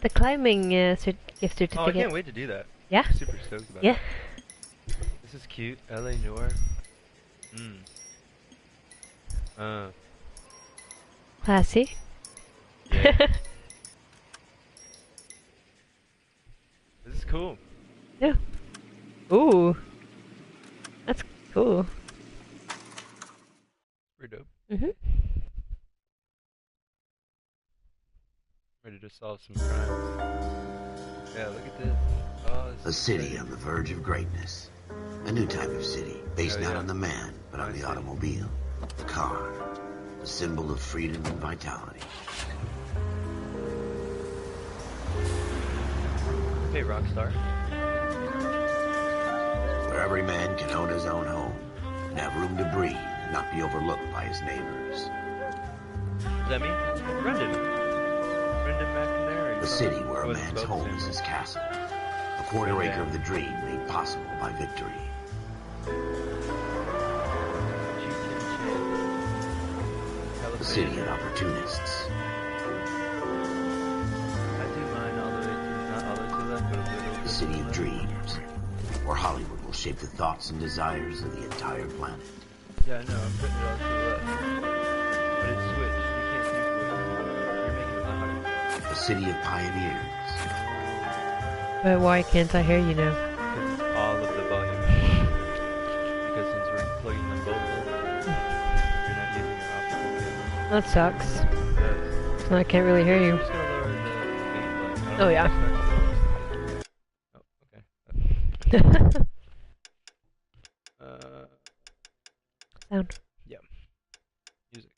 The climbing gift certificate. Oh, I can't wait to do that. Yeah? I'm super stoked about it. This is cute. L.A Noire. Classy. Yeah. This is cool. Yeah. Ooh. That's cool. Pretty dope. Ready to solve some crimes. Yeah, look at this. Oh, this a city on the verge of greatness. A new type of city, based not on the man, but on the automobile. The car. A symbol of freedom and vitality. Hey, Rockstar. Where every man can own his own home and have room to breathe and not be overlooked by his neighbors. Is that me? Brendan. Brendan McNair. The city where a man's home is his castle. A quarter acre of the dream made possible by victory. The city of opportunists. The city of dreams, where Hollywood will shape the thoughts and desires of the entire planet. Yeah, I know, I'm putting it all to the left. But it's switched, you can't see it. You're making it louder. The city of pioneers. But why can't I hear you now? Because it's all of the volume. Because since we're plugging them both in, you're not using your optical cable. That sucks. It So I can't really hear you. I'm just gonna lower the gain button. Oh, yeah. Sound. Yeah. Music.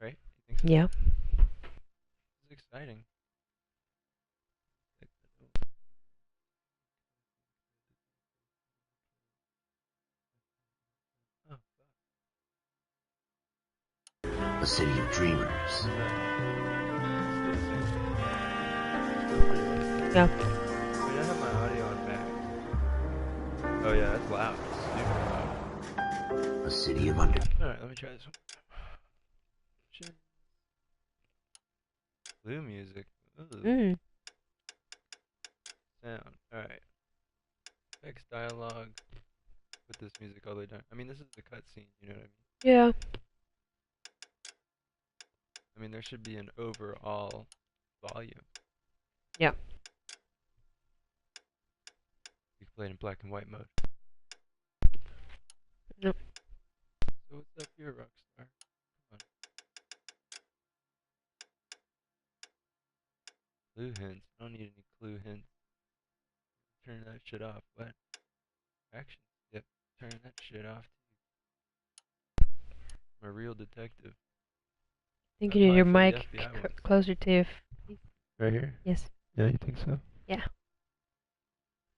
Right? You think so? Yeah. This is exciting. A city of dreamers. Yeah. Wait, I have my audio on max. Oh yeah, that's loud. Super loud. A city of under. Alright, let me try this one. Blue music. Ooh. Sound. Alright. Text dialogue. Put this music all the way down. I mean, this is the cutscene, you know what I mean? Yeah. I mean, there should be an overall volume. Yeah. You can play it in black and white mode. Nope. So what's up here, Rockstar? Come on. Clue hints. I don't need any clue hints. Turn that shit off. What? Action. Yep. Turn that shit off. I'm a real detective. I think you need your Apply for mic the FBI ones. closer to your Right here? Yes. Yeah, you think so? Yeah.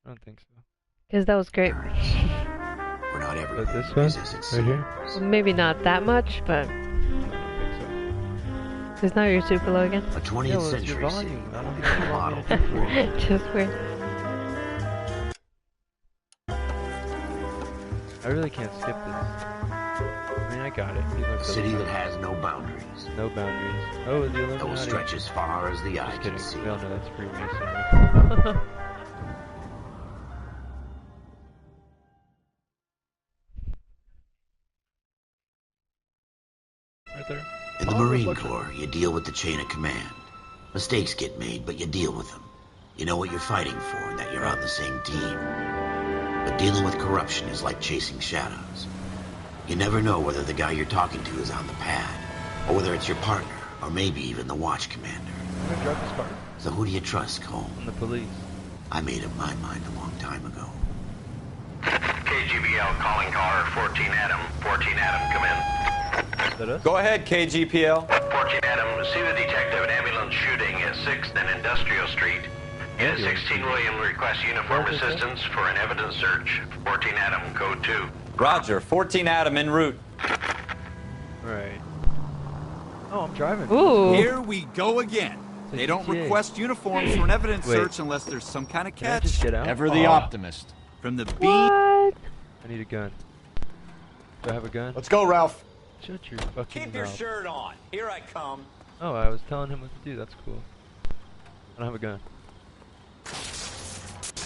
I don't think so. Because that was great. We're not everything. But this one? Right here? Well, maybe not that much, but... I don't think so. Because now you're super low again. A 20th century city. I don't think you want me to do for you. Just weird. I really can't skip this. I mean, I got it. A city that has no boundaries. No boundaries. Oh, the Illuminati. That will stretch as far as the eye Just can kidding. see. We all know that's Freemasonry. Right there. In the Marine Corps, you deal with the chain of command. Mistakes get made, but you deal with them. You know what you're fighting for and that you're on the same team. But dealing with corruption is like chasing shadows. You never know whether the guy you're talking to is on the pad, or whether it's your partner, or maybe even the watch commander. I'm gonna drop this part. So who do you trust, Cole? On the police. I made up my mind a long time ago. KGBL calling caller 14 Adam. 14 Adam, come in. Is that us? Go ahead, KGPL. 14 Adam, see the detective, an ambulance shooting at 6th and Industrial Street. Unit 16 William requests uniform assistance for an evidence search. 14 Adam, code 2. Roger, 14 Adam en route. Right. Oh, I'm driving. Ooh. Here we go again. It's a They don't GTA. request uniforms for an evidence Wait. search unless there's some kind of Can I catch. just get out? Ever the optimist. From the beat. What? I need a gun. Do I have a gun? Let's go, Ralph. Shut your fucking Keep your mouth. shirt on. Here I come. Oh, I was telling him what to do. That's cool. I don't have a gun.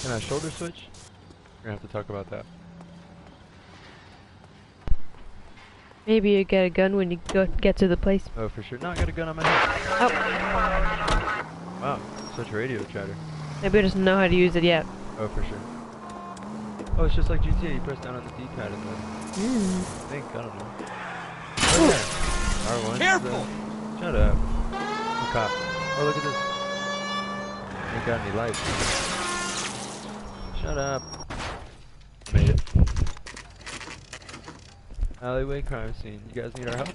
Can I shoulder switch? We're gonna have to talk about that. Maybe you get a gun when you get to the place. Oh, for sure. No, I got a gun on my head. Oh. Wow, such radio chatter. Maybe he doesn't know how to use it yet. Oh, for sure. Oh, it's just like GTA. You press down on the D-pad and then... I think, I don't know. Oh, yeah. R1. Careful! Shut up. I'm a cop. Oh, look at this. Ain't got any lights. Shut up. Made it. Alleyway crime scene. You guys need our help?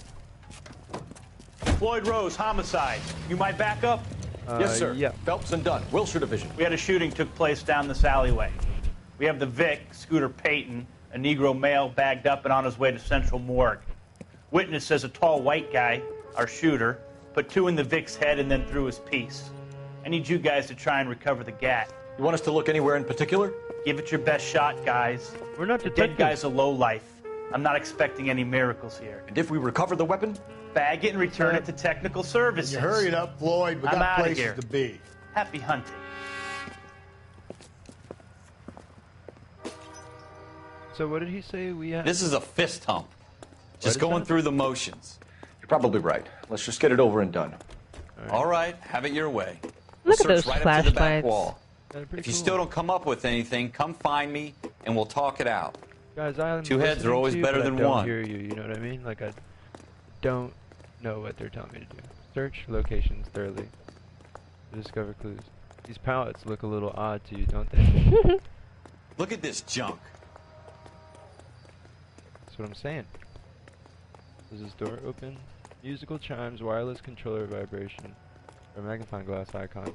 Floyd Rose, homicide. You might back up? Yes, sir. Yeah. Phelps and Dunn, Wilshire Division. We had a shooting took place down this alleyway. We have the Vic, Scooter Payton, a Negro male bagged up and on his way to Central Morgue. Witness says a tall white guy, our shooter, put 2 in the Vic's head and then threw his piece. I need you guys to try and recover the gat. You want us to look anywhere in particular? Give it your best shot, guys. We're not The detectives. dead guy's a lowlife. I'm not expecting any miracles here. And if we recover the weapon? Bag it and return it to technical services. You hurry it up, Floyd. We I'm got outta places here. to be. Happy hunting. So what did he say we had? This is a fist hump. Just is going that? through the motions. You're probably right. Let's just get it over and done. All right, have it your way. Look at Search those right up to the back flashlights. wall. That's pretty If you cool. still don't come up with anything, come find me and we'll talk it out. Guys, I'm Two heads are listening always to you, better but than I don't one. hear you, you know what I mean? Like, I don't know what they're telling me to do. Search locations thoroughly to discover clues. These pallets look a little odd to you, don't they? Look at this junk. That's what I'm saying. Is this door open? Musical chimes, wireless controller vibration, or magnifying glass icon.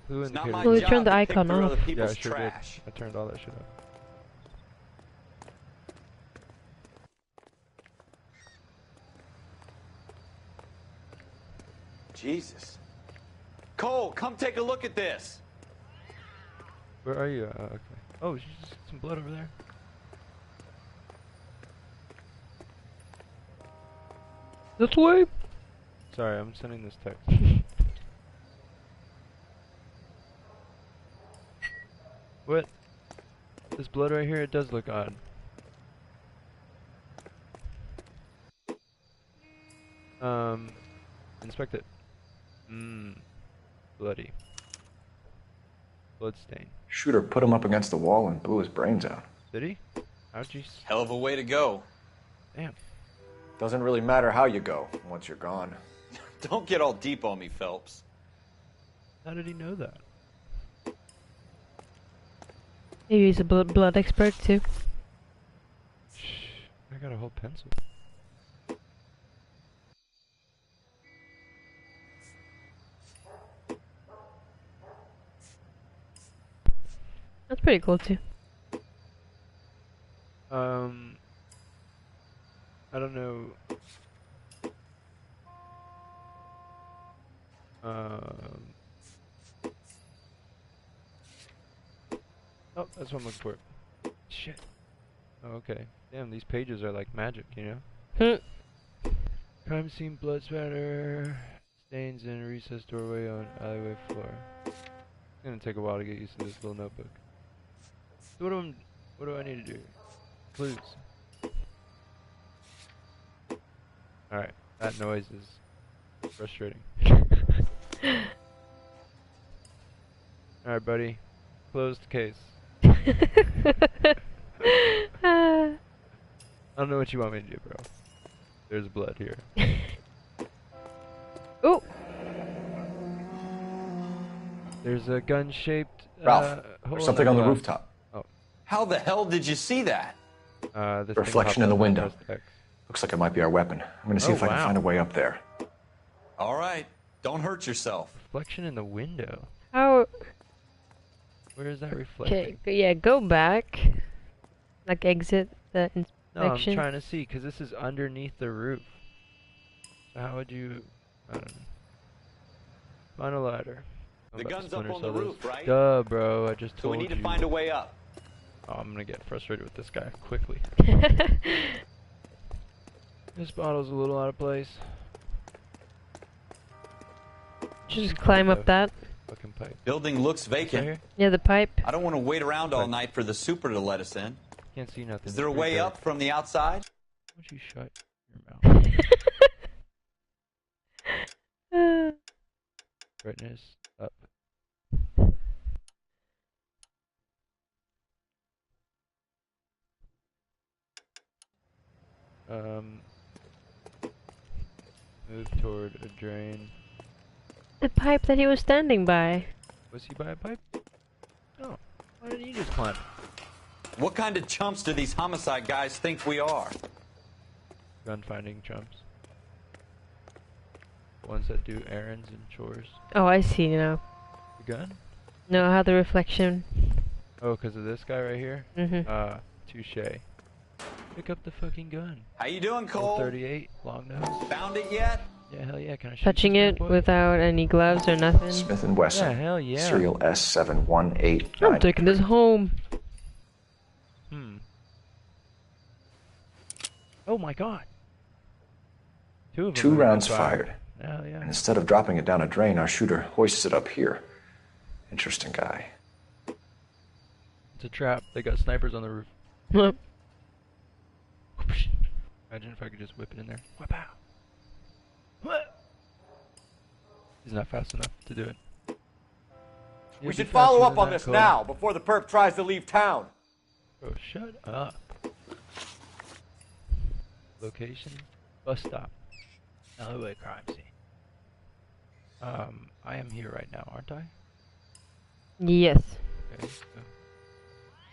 Clue It's not indicator. my Well, you job turned the to pick icon through off. other Yeah, I people's sure trash. did. I turned all that shit off. Jesus. Cole, come take a look at this. Where are you? Okay. Oh, there's just some blood over there. This way? Sorry, I'm sending this text. What? This blood right here, it does look odd. Inspect it. Bloody. Blood stain. Shooter put him up against the wall and blew his brains out. Did he? How'd you Hell of a way to go. damn. Doesn't really matter how you go once you're gone. Don't get all deep on me, Phelps. How did he know that? Maybe he's a blood expert too. Shh, I got a whole pencil. That's pretty cool too. I don't know. Oh, that's what I'm looking for. Shit. Oh, okay. Damn, these pages are like magic, you know? Crime scene, blood spatter, stains in recessed doorway on alleyway floor. It's gonna take a while to get used to this little notebook. So what do I need to do? Clues. Alright, that noise is frustrating. Alright, buddy. Closed case. I don't know what you want me to do, bro. There's blood here. Oh, There's a gun-shaped Ralph, hole there's something on the glass. rooftop. How the hell did you see that? This thing Reflection popped in the up, I window. pressed X. Looks like it might be our weapon. I'm gonna see Oh, if I can wow. find a way up there. All right, don't hurt yourself. Reflection in the window. how? Where is that reflecting? Okay, yeah, go back. Like exit the No, I'm inspection. trying to see, because this is underneath the roof. So how would you... I don't know. Find a ladder. I'm The about to gun's up splinter on the cell this. roof, right? Duh, bro, I just So told we need you. to find a way up. Oh, I'm gonna get frustrated with this guy quickly. This bottle's a little out of place. Just climb up that. Fucking pipe. Building looks Right vacant. here? Yeah, the pipe. I don't want to wait around all night for the super to let us in. Can't see nothing. Is there a It's pretty way dark. up from the outside? Why don't you shut your mouth? Brightness up. Move toward a drain. The pipe that he was standing by. Was he by a pipe? No. Why didn't you just climb? What kind of chumps do these homicide guys think we are? Gun finding chumps. Ones that do errands and chores. Oh, I see now. The gun? No, how the reflection. Oh, because of this guy right here? Mm-hmm. Touche. Pick up the fucking gun. How you doing, Cole? 38, long nose. Found it yet? Yeah, hell yeah. Can I shoot Touching this it bad boy? without any gloves or nothing. Smith & Wesson. Yeah, hell yeah. Serial S7189. I'm taking this home. Oh my god. Two of them. Two have been rounds fired. Hell yeah. And instead of dropping it down a drain, our shooter hoists it up here. Interesting guy. It's a trap. They got snipers on the roof. Imagine if I could just whip it in there. Whip out. What? He's not fast enough to do it. We should follow up on this now, before the perp tries to leave town. Bro, shut up. Location, bus stop, L.A crime scene. I am here right now, aren't I? Yes. Okay.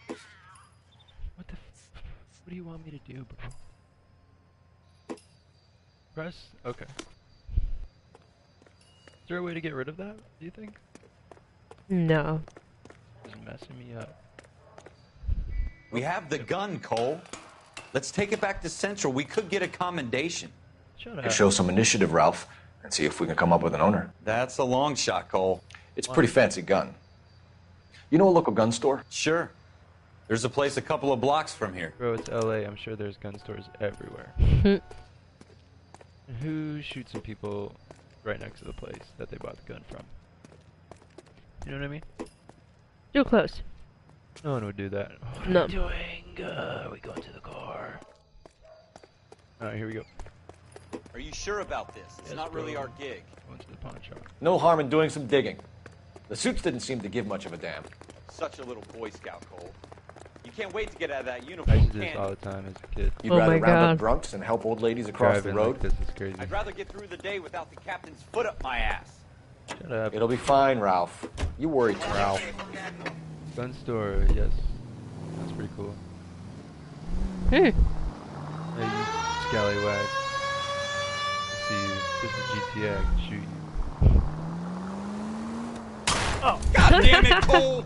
So. What do you want me to do, bro? Press? Okay. Is there a way to get rid of that, do you think? No. Just messing me up. We have the gun, Cole. Let's take it back to Central. We could get a commendation. Shut Could up. show some initiative, Ralph, and see if we can come up with an owner. That's a long shot, Cole. It's a pretty fancy gun. You know a local gun store? Sure. There's a place a couple of blocks from here. Bro, it's L.A. I'm sure there's gun stores everywhere. Who shoots some people right next to the place that they bought the gun from? You know what I mean? Too close. No one would do that. What No. are we doing? We go into the car. Alright, here we go. Are you sure about this? It's Yes, not really bro. our gig. Going to the pawn shop. No harm in doing some digging. The suits didn't seem to give much of a damn. Such a little Boy Scout, Cole. You can't wait to get out of that I uniform, used to do this can all you? the time as a kid. You'd Oh rather my round up God. drunks and help old ladies across the Driving road? like this is crazy. I'd rather get through the day without the captain's foot up my ass. Shut up. It'll be fine, Ralph. You worry too much. Gun store, yes. That's pretty cool. Hmm. Hey, you scallywag. I see you. This is GTA. I can shoot you. Oh, God damn it, Cole!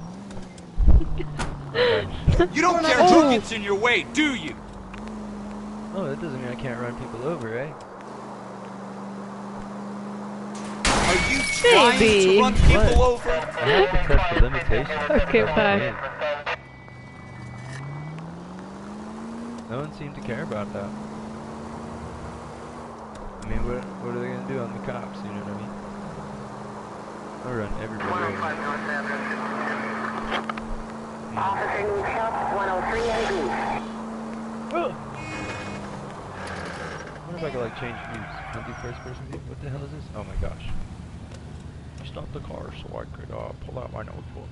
Okay. You don't care who gets in your way, do you? Oh, that doesn't mean I can't run people over, eh? Are you trying Maybe. to run people What? over? I have to test the limitations. Okay, of the bye. game. No one seemed to care about that. I mean, what are they gonna do on the cops? You know what I mean? I'll run everybody over. Officer needs help, 103 and Whoa! I wonder if I could like change views. Can I do first person view? What the hell is this? Oh my gosh. You stopped the car so I could pull out my notebook.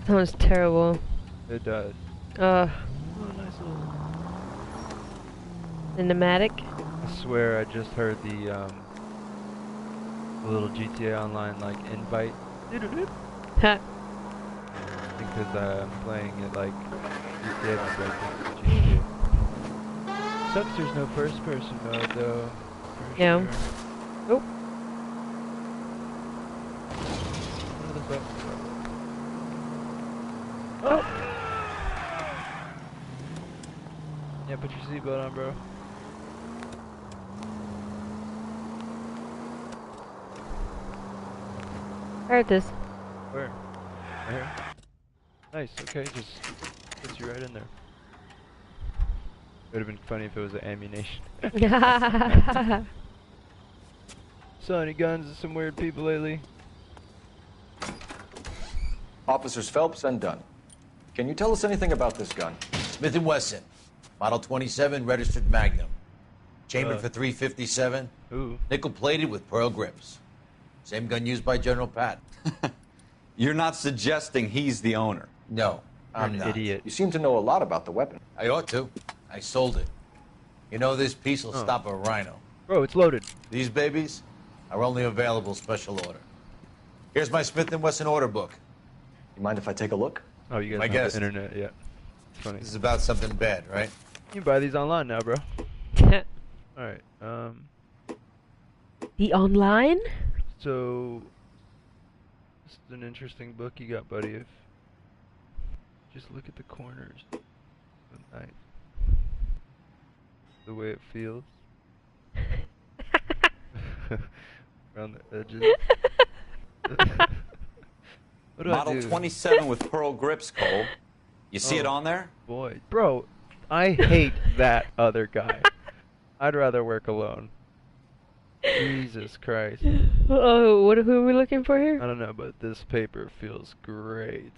Sounds terrible. It does. Oh, nice little... cinematic. I swear I just heard the little GTA Online like invite. Ha. Because I'm playing it like GTA my brain thinks it's GTA. Sucks there's no first person mode though. For Yeah. sure. Oh. What are the buttons for? Oh. Yeah, put your seatbelt on, bro. Heard this. Where? Right here? Nice, okay, just puts you right in there. It would have been funny if it was an ammunition. saw any guns or some weird people lately? Officers Phelps and Dunn. Can you tell us anything about this gun? Smith & Wesson, Model 27, registered Magnum. Chambered for .357. Ooh. Nickel-plated with pearl grips. Same gun used by General Patton. You're not suggesting he's the owner? No, I'm You're not. an idiot. You seem to know a lot about the weapon. I ought to. I sold it. You know, this piece will stop a rhino. Bro, it's loaded. These babies are only available special order. Here's my Smith & Wesson order book. You mind if I take a look? Oh, you guys My have guess. the internet, yeah. It's funny. This is about something bad, right? You can buy these online now, bro. Alright, The online? so... This is an interesting book you got, buddy. If just look at the corners. So nice. The way it feels. Around the edges. What do I Model do? 27 with pearl grips, Cole. You see it Oh. on there? Boy, bro, I hate that other guy. I'd rather work alone. Jesus Christ. Oh, who are we looking for here? I don't know, but this paper feels great.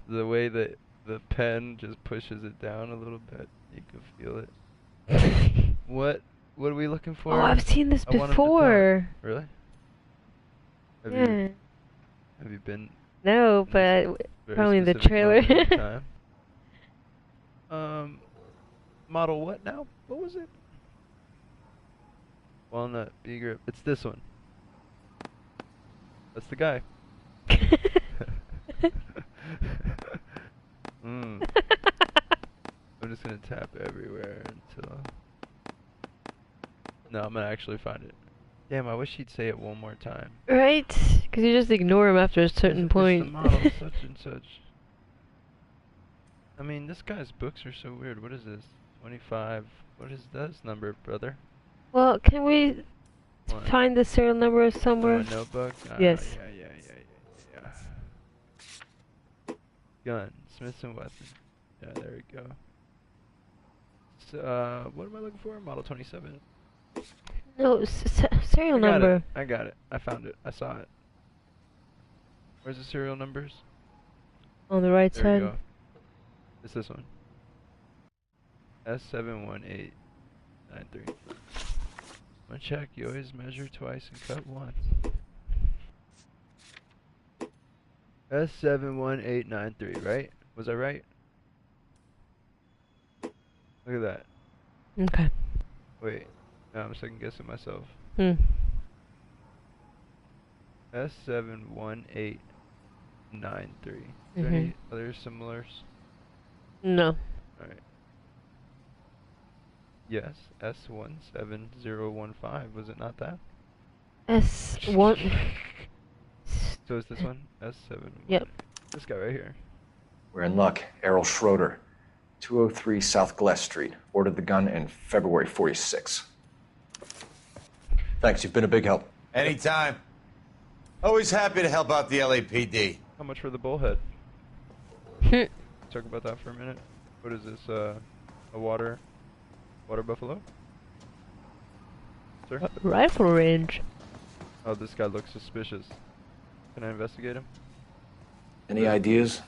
The way that the pen just pushes it down a little bit, you can feel it. What are we looking for? Oh, I've seen this I want him to before. talk. Really? Have Yeah. have you been No, but very probably the specific trailer. moment in time? Model what now? What was it? Walnut, B grip. It's this one. That's the guy. I'm just gonna tap everywhere until... No, I'm gonna actually find it. Damn, I wish he'd say it one more time. Right? Because you just ignore him after a certain It's the point. model such and such. I mean, this guy's books are so weird. What is this? 25. What is this number, brother? Well, can we What? find the serial number Oh, somewhere? a notebook? Yes. Yeah. Gun. Smith & Wesson. Yeah, there we go. So, what am I looking for? Model 27. No, serial number. I got it. I found it. I saw it. Where's the serial numbers? On the right There we side. go. It's this one. S71893. One check, you always measure twice and cut once. S71893, right? Was I right? Look at that. Okay. Wait, now I'm second guessing myself. S71893. Is there any other similars? No. Alright. Yes, S17015. Was it not that? S1. So it's this one? S7. Yep. This guy right here. We're in luck. Errol Schroeder, 203 South Glass Street. Ordered the gun in February 46. Thanks, you've been a big help. Anytime. Always happy to help out the LAPD. How much for the bullhead? Talk about that for a minute. What is this? A water buffalo? Sir? Rifle range. Oh, this guy looks suspicious. Can I investigate him? Any ideas?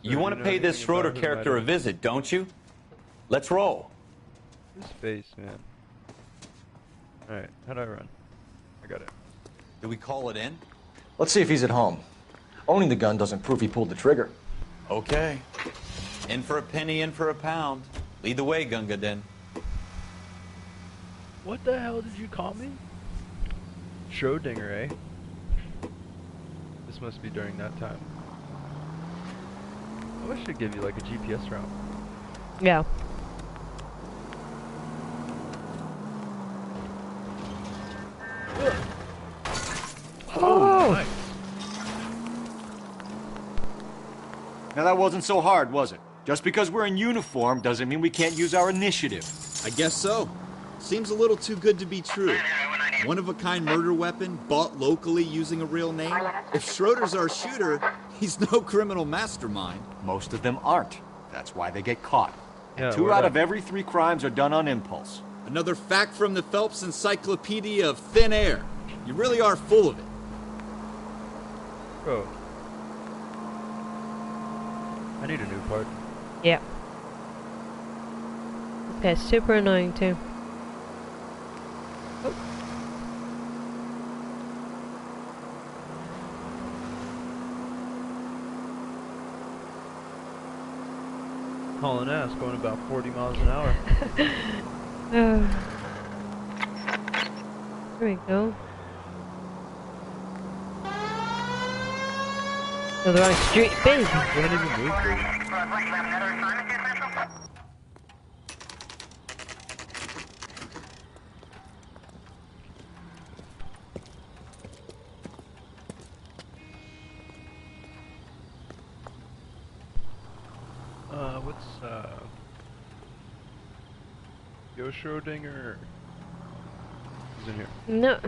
You want to pay this Schroeder character a visit, don't you? Let's roll. His face, man. Alright, how do I run? I got it. Do we call it in? Let's see if he's at home. Owning the gun doesn't prove he pulled the trigger. Okay. In for a penny, in for a pound. Lead the way, Gunga Din. What the hell did you call me? Schrodinger, eh? This must be during that time. Oh, I should give you like a GPS route. Yeah. Oh, nice. Now that wasn't so hard, was it? Just because we're in uniform doesn't mean we can't use our initiative. I guess so. Seems a little too good to be true. One-of-a-kind murder weapon, bought locally using a real name. If Schroeder's our shooter, he's no criminal mastermind. Most of them aren't. That's why they get caught. Yeah, Two word out up. of every 3 crimes are done on impulse. Another fact from the Phelps Encyclopedia of Thin Air. You really are full of it. Bro. I need a new part. Yeah. This guy's super annoying too. Oh. Hauling ass, going about 40 miles an hour. There we go. Oh, the wrong street, baby. We haven't even moved, baby. What's, Joe Schrodinger? He's in here. No.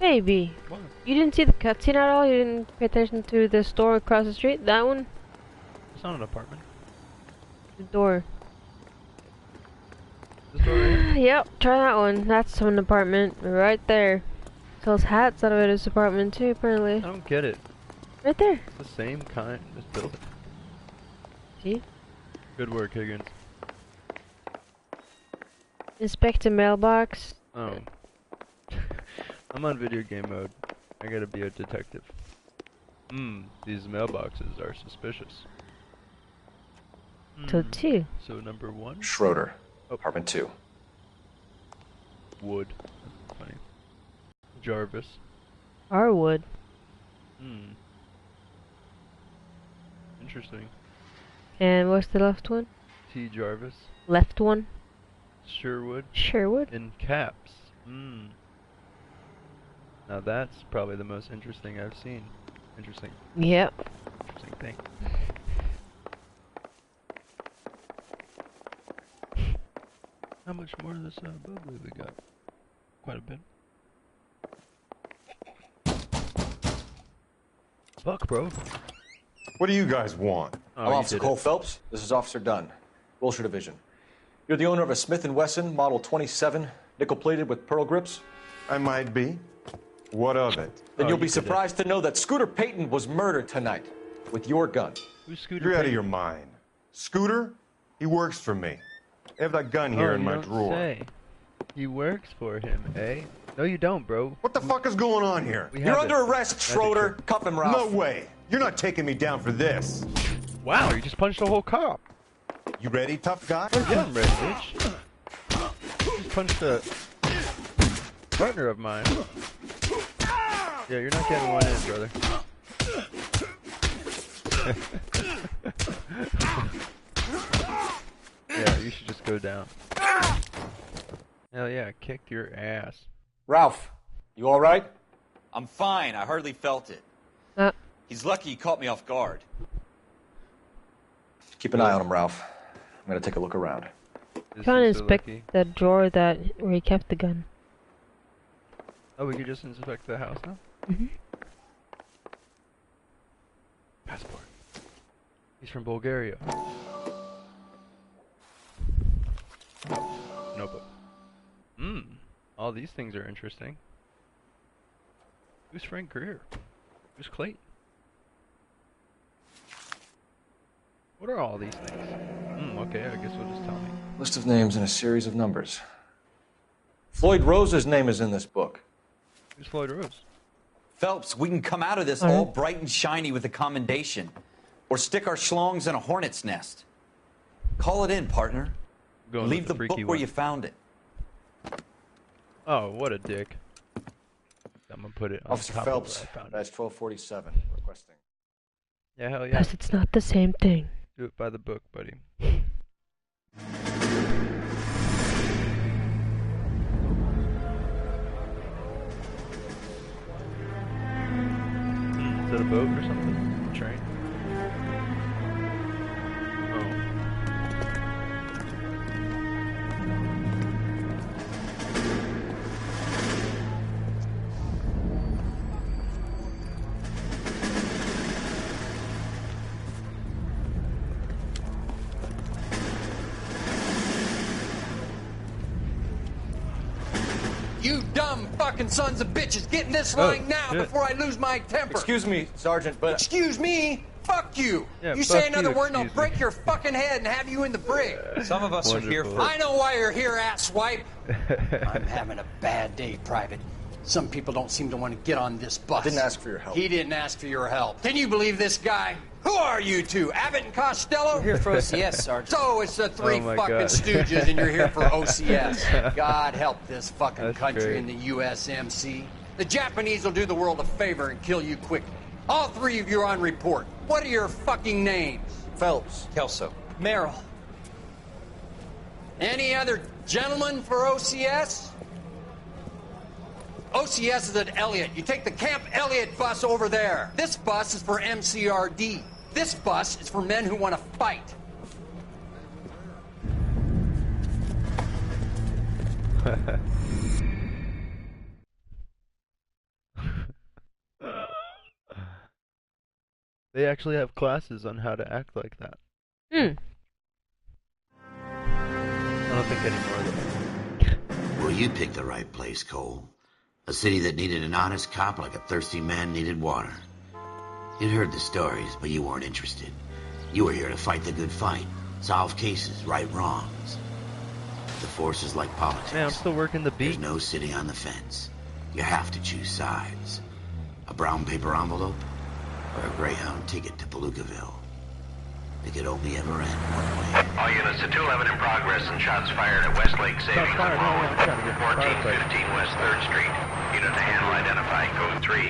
Baby. What? You didn't see the cutscene at all? You didn't pay attention to the store across the street? That one? It's not an apartment. The door. This door right here? Yep, try that one. That's an apartment. Right there. Sells hats out of it as apartment too, apparently. I don't get it. Right there. It's the same kind as building. See? Good work, Higgins. Inspect the mailbox. Oh. I'm on video game mode. I gotta be a detective. These mailboxes are suspicious. So two. So number 1? Schroeder, Oh. apartment 2. Wood. That's funny. Jarvis. Arwood. Interesting. And what's the left one? T. Jarvis. Left one? Sherwood. Sherwood? In caps. Now that's probably the most interesting I've seen. Interesting. Yep. Interesting thing. How much more of this bubbly we got? Quite a bit. Fuck, bro. What do you guys want? Oh, I'm you Officer did Cole it. Phelps. This is Officer Dunn, Wilshire Division. You're the owner of a Smith & Wesson Model 27, nickel-plated with pearl grips? I might be. What of it? Then Oh, you'll you be did surprised to know that Scooter Payton was murdered tonight with your gun. Who's Scooter You're out of Payton? your mind. Scooter? He works for me. I have that gun here Oh, in you my don't drawer. say. He works for him, eh? No, you don't, bro. What the fuck is going on here? We You're have under it. arrest, That's Schroeder. true. Cuff him, Ralph. No way. You're not taking me down for this. Wow, you just punched a whole cop. You ready, tough guy? Yeah, I'm ready, bitch. You just punched a partner of mine. Yeah, you're not getting one in, brother. Yeah, you should just go down. Hell yeah, kicked your ass. Ralph, you all right? I'm fine. I hardly felt it. He's lucky he caught me off guard. Keep an eye on him, Ralph. I'm gonna take a look around. This Trying to is so inspect lucky. the drawer where he kept the gun. Oh, we could just inspect the house now? Passport. He's from Bulgaria. Notebook. All these things are interesting. Who's Frank Greer? Who's Clayton? What are all these things? Okay, I guess you'll just tell me. List of names and a series of numbers. Floyd Rose's name is in this book. Who's Floyd Rose? Phelps, we can come out of this all bright and shiny with a commendation. Or stick our schlongs in a hornet's nest. Call it in, partner. Going Leave with the freaky book where one. you found it. Oh, what a dick. I'm gonna put it on Officer top Phelps, of where I found it. badge 1247, requesting. Yeah, hell yeah. Plus, it's not the same thing. Do it by the book, buddy. Is that a boat or something? A train? dumb fucking sons of bitches. Get in this line now before I lose my temper. Excuse me, Sergeant, but... Excuse me? Fuck you. Yeah, You fuck say another you, word and I'll excuse me. break your fucking head and have you in the brig. Some of us are here for... I know why you're here, asswipe. I'm having a bad day, Private. Some people don't seem to want to get on this bus. I didn't ask for your help. He didn't ask for your help. Can you believe this guy? Who are you two? Abbott and Costello? We're here for OCS, Sergeant. So it's the three Oh my fucking God. stooges and you're here for OCS. God help this fucking That's country great. and the USMC. The Japanese will do the world a favor and kill you quickly. All three of you are on report. What are your fucking names? Phelps. Kelso. Merrill. Any other gentlemen for OCS? OCS is at Elliott. You take the Camp Elliott bus over there. This bus is for MCRD. This bus is for men who want to fight. They actually have classes on how to act like that. Hmm. I don't think anymore. Well, you picked the right place, Cole. A city that needed an honest cop like a thirsty man needed water. You'd heard the stories, but you weren't interested. You were here to fight the good fight, solve cases, right wrongs. The force is like politics. Man, I'm still working the beat. There's no sitting on the fence. You have to choose sides. A brown paper envelope or a Greyhound ticket to Palookaville. It could only ever end one way. All units to 211 in progress and shots fired at Westlake Savings and following 1415 West 3rd Street. Unit to handle identify code 3.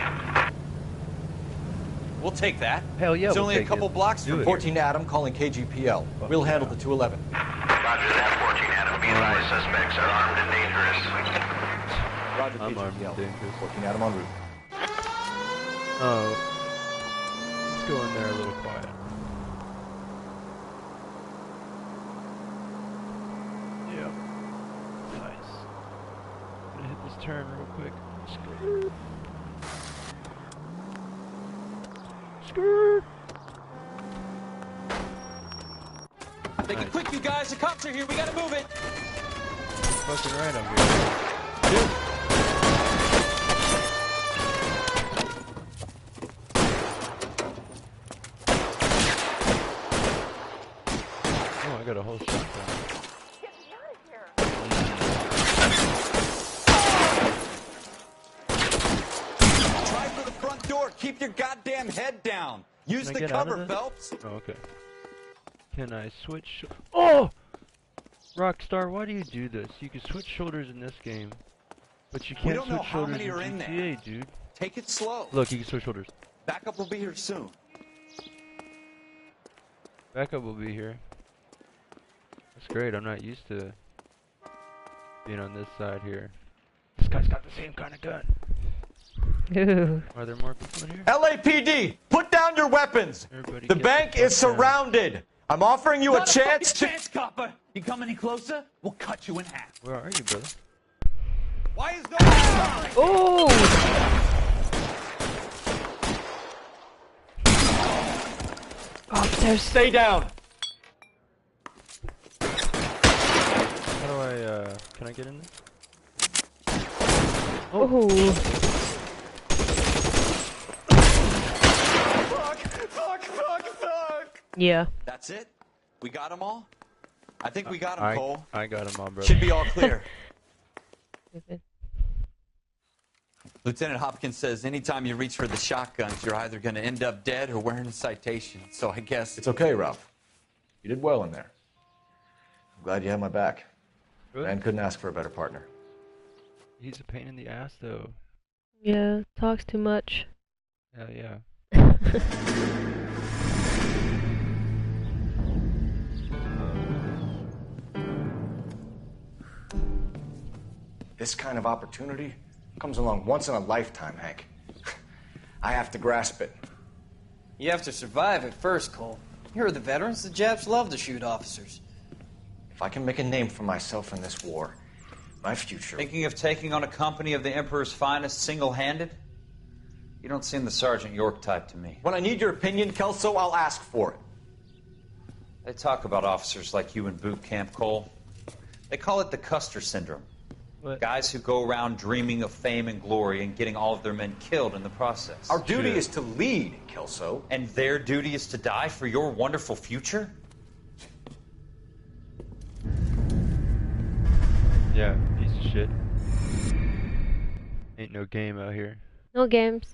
We'll take that. Hell yeah, It's we'll only a take couple it. blocks Do from it. 14 Adam calling KGPL. We'll handle the 211. Roger that, 14 Adam. Be advised, suspects are armed and dangerous. Roger, I'm armed KGPL. and dangerous. 14 Adam en route. Oh. Let's go in there a little quiet. Yeah. Nice. Gonna hit this turn real quick. Skirt. Skirt. Make it quick, you guys. The cops are here. We gotta move it. Fucking right over here. Dude. Oh, I got a whole shotgun. Try for the front door. Keep your goddamn head down. Use Can I the get out of cover, this? Phelps. Oh, okay. Can I switch? Oh! Rockstar, why do you do this? You can switch shoulders in this game, but you We can't don't know switch how shoulders many are in there. GTA, dude. Take it slow. Look, you can switch shoulders. Backup will be here soon. Backup will be here. That's great. I'm not used to being on this side here. This guy's got the same kind of gun. Ooh. Are there more people in here? LAPD, put down your weapons. Everybody The get bank the is fuck down. surrounded. I'm offering you a chance to... chance, copper. You come any closer, we'll cut you in half. Where are you, brother? Why is no one... Oh! Upstairs. Stay down. How do I, can I get in there? Oh. Fuck. Yeah. That's it? We got them all? I think we got them, Cole. I got him on, brother. Should be all clear. Lieutenant Hopkins says anytime you reach for the shotguns, you're either going to end up dead or wearing a citation. So I guess... It's okay, Ralph. You did well in there. I'm glad you had my back. Good. Man couldn't ask for a better partner. He's a pain in the ass, though. Yeah, talks too much. Hell yeah. This kind of opportunity comes along once in a lifetime, Hank. I have to grasp it. You have to survive at first, Cole. Here are the veterans. The Japs love to shoot officers. If I can make a name for myself in this war, my future... Thinking of taking on a company of the Emperor's finest single-handed? You don't seem the Sergeant York type to me. When I need your opinion, Kelso, I'll ask for it. They talk about officers like you in boot camp, Cole. They call it the Custer syndrome. What? Guys who go around dreaming of fame and glory and getting all of their men killed in the process. Our duty is to lead, Kelso. And their duty is to die for your wonderful future? Yeah, piece of shit. Ain't no game out here. No games.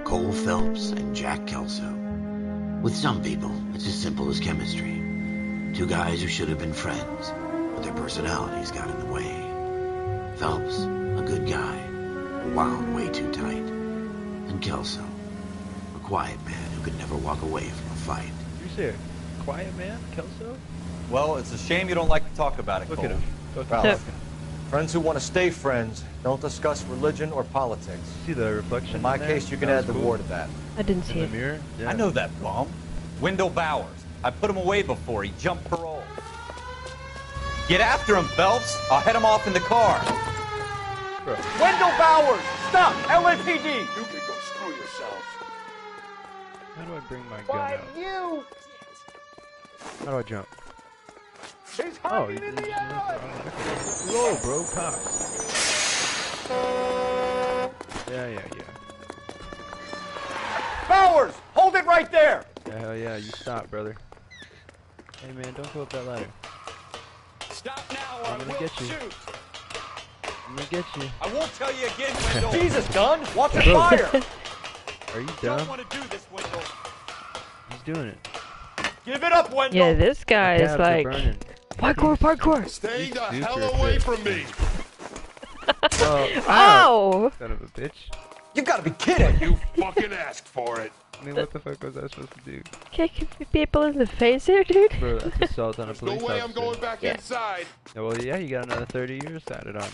Cole Phelps and Jack Kelso. With some people, it's as simple as chemistry. Two guys who should have been friends, but their personalities got in the way. Phelps, a good guy, wound way too tight. And Kelso, a quiet man who could never walk away from a fight. You say a quiet man, Kelso? Well, it's a shame you don't like to talk about it, Look Cole. at him. Well, friends who want to stay friends don't discuss religion or politics. See the reflection? In my there? case, you can add the war to that. I didn't see In the it. mirror? Yeah. I know that bum. Wendell Bowers. I put him away before he jumped parole. Get after him, Phelps. I'll head him off in the car. Bro. Wendell Bowers! Stop! LAPD! You can go screw yourselves. How do I bring my gun out? You! How do I jump? He's Oh, hiding in the alley! Whoa, bro, cops. Yeah. Bowers! Hold it right there! Yeah, hell yeah, you stop, brother. Hey man, don't go up that ladder. Stop now or I'm gonna I will get you. shoot. I'm gonna get you. I won't tell you again, Wendell. Jesus, gun! Watch your Bro. fire! Are you Don't dumb? want to do this, Wendell. He's doing it. Give it up, Wendell! Yeah, this guy is Tabs are like burning. parkour. Stay the super hell away fit. from me. Oh! Son of a bitch. You gotta be kidding! You fucking asked for it. I mean, what the fuck was I supposed to do? Kicking people in the face here, dude. Bro, that's assault on a There's no police way officer. I'm going back inside. Yeah, well, yeah, you got another 30 years added on.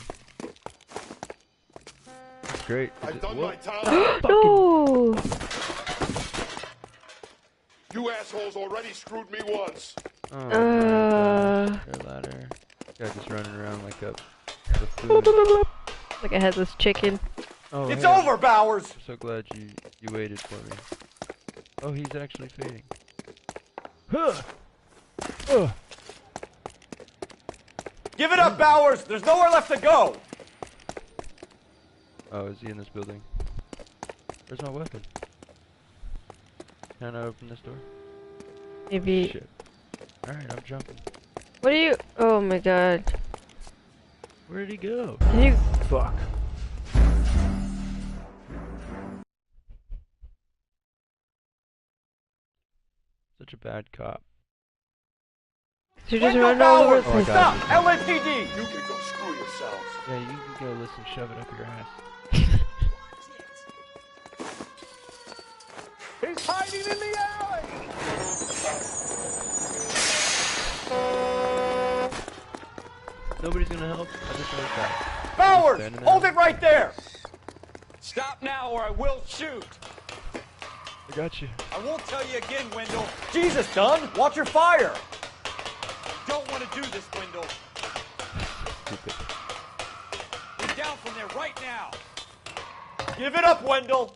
That's great. I've done Whoa. my time. No! You assholes already screwed me once. Oh my gosh, your ladder. Guy just running around like a buffoon. Like a headless chicken. Oh, It's hey, over, Bowers! I'm so glad you waited for me. Oh, he's actually fading. Huh. Oh. Give it up, Bowers! There's nowhere left to go! Oh, is he in this building? Where's my weapon? Can I open this door? Maybe. Shit. Alright, I'm jumping. What are you? Oh my god. Where did he go? Did you? Fuck. Such a bad cop. You just Wendell run all over Bowers! the place. Stop! LAPD! You can go screw yourselves. Yeah, you can go listen, shove it up your ass. He's hiding in the alley! Nobody's gonna help. I just want that. Bowers! Hold it right there! Stop now or I will shoot. I got you. I won't tell you again, Wendell. Jesus, Dunn! Watch your fire! Don't want to do this, Wendell. Stupid. Get down from there right now. Give it up, Wendell!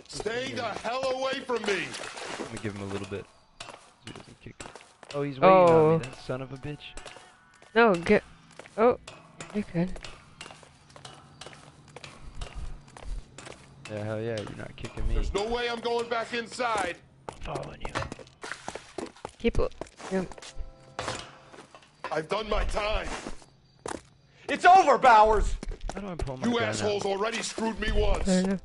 Stay the hell away from me. Let me give him a little bit. So he doesn't kick me. Oh, he's waiting on me, that son of a bitch. No, get. Oh, you're good. Yeah, hell yeah, you're not kicking me. There's no way I'm going back inside. I'm following you. Keep. Yeah. I've done my time. It's over, Bowers! How do I pull my You gun assholes out? already screwed me once. I don't know.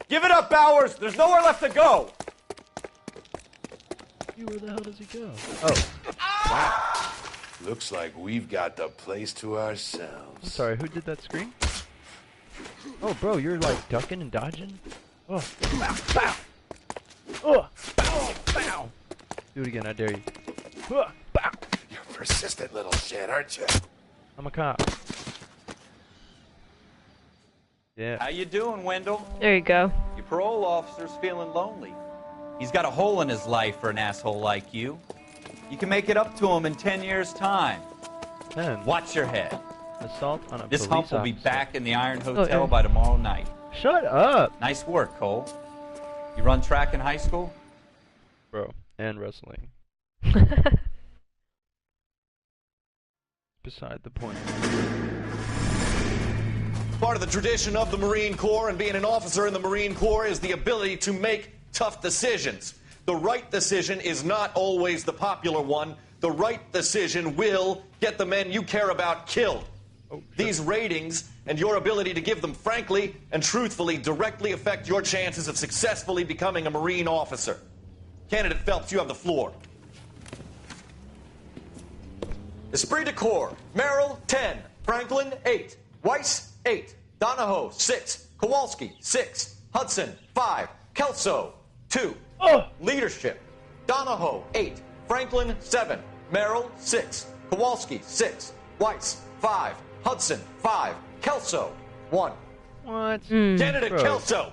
Give it up, Bowers! There's nowhere left to go! Where the hell does he go? Oh. Wow. Looks like we've got the place to I'm ourselves. sorry, who did that scream? Oh, bro, you're like ducking and dodging? Oh. Bow, bow. Oh, bow, bow. Do it again, I dare you. Oh, bow. You're a persistent little shit, aren't you? I'm a cop. Yeah. How you doing, Wendell? There you go. Your parole officer's feeling lonely. He's got a hole in his life for an asshole like you. You can make it up to him in 10 years' time. 10. Watch your head. Assault on a This police hump will be officer. back in the Iron Hotel by tomorrow night. Shut up! Nice work, Cole. You run track in high school? Bro, and wrestling. Beside the point. Part of the tradition of the Marine Corps and being an officer in the Marine Corps is the ability to make tough decisions. The right decision is not always the popular one. The right decision will get the men you care about killed. These ratings and your ability to give them frankly and truthfully directly affect your chances of successfully becoming a Marine officer. Candidate Phelps, you have the floor. Esprit de Corps, Merrill, 10. Franklin, 8. Weiss, 8. Donahoe, 6. Kowalski, 6. Hudson, 5. Kelso, 2. Leadership, Donahoe, 8. Franklin, 7. Merrill, 6. Kowalski, 6. Weiss, 5. Hudson, 5. Kelso, 1. What? Candidate Bro. Kelso.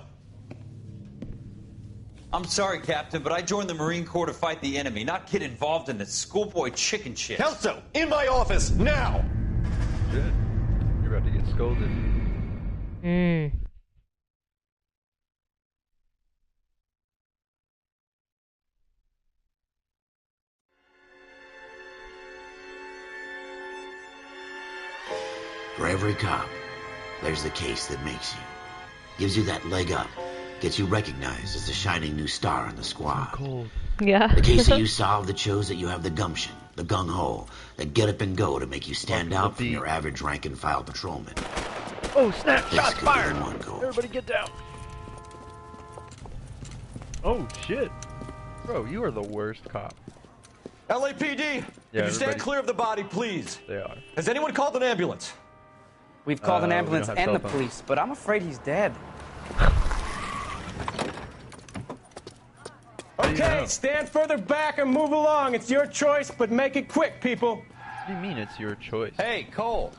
I'm sorry, Captain, but I joined the Marine Corps to fight the enemy, not get involved in the schoolboy chicken shit. Kelso, in my office, now! Shit. You're about to get scolded. For every cop, there's the case that makes you. Gives you that leg up. Gets you recognized as the shining new star in the squad. Cold. Yeah. The case that you solved that shows that you have the gumption, the gung-ho, that get up and go to make you stand out from your average rank-and-file patrolman. Oh, snap! This Shots could be fired! the one goal. Everybody get down! Oh, shit. Bro, you are the worst cop. LAPD, Yeah, could you stand everybody- clear of the body, please? They are. Has anyone called an ambulance? We've called an we ambulance don't have and the cell phones. police, but I'm afraid he's dead. Okay, stand further back and move along. It's your choice, but make it quick, people. What do you mean it's your choice? Hey, Cole.